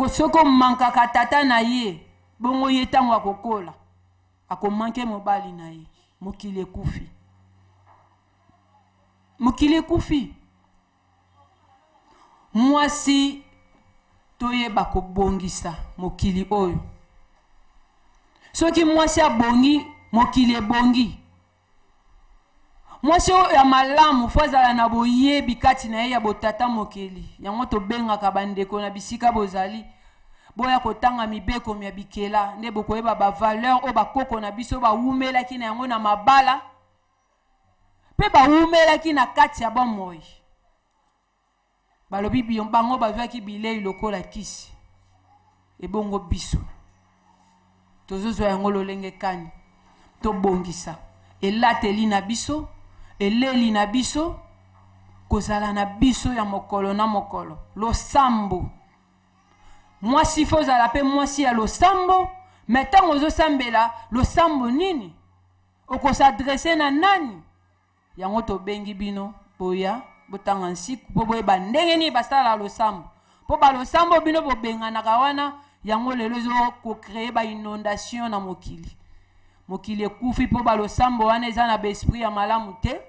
soko mankaka tata na ye bongo ye ntango akokola akomanke mobali na ye mokili ekufi mwasi toyeba kobongisa mokili oyo. Soki mwasi abongi mokili ebongi. Mwasi oyo ya malamu fo azala na boyebi kati na ye ya botata mokili. Yango tobengaka bandeko na bisika bozali boya kotanga mibeko ya bikela nde bokoyeba ba valeur o bakoko na biso bawumelaki na yango na mabala pe bawumelaki na kati ya bomoi. Balobi bango bazwaki bilei lokola kisi ebongo biso tozozwa yango lolenge kani tobongisa elateli na biso eleli na biso kozala na biso ya mokolo na mokolo losambo. Mwasi fo zala pe mwasi ya losambo metango ozosambela losambo nini okosadrese na nani yango tobengi bino boya botanga nsiku po boyeba ndenge nini basala losambo po balosambo bino bobenganaka wana yango lelo ezokocreye bainondation na mokili. Mokili ekufi po balosambo wana eza na baesprit ya malamu te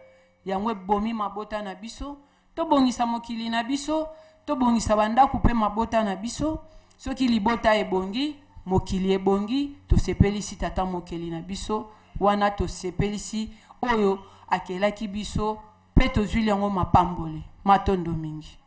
yango ebomi mabota na biso. Tobongisa mokili na biso, tobongisa bandako pe mabota na biso. Soki libota ebongi mokili ebongi, tosepelisi tata mokili na biso wana tosepelisi oyo akelaki biso pe tozwili yango mapambole matondo mingi.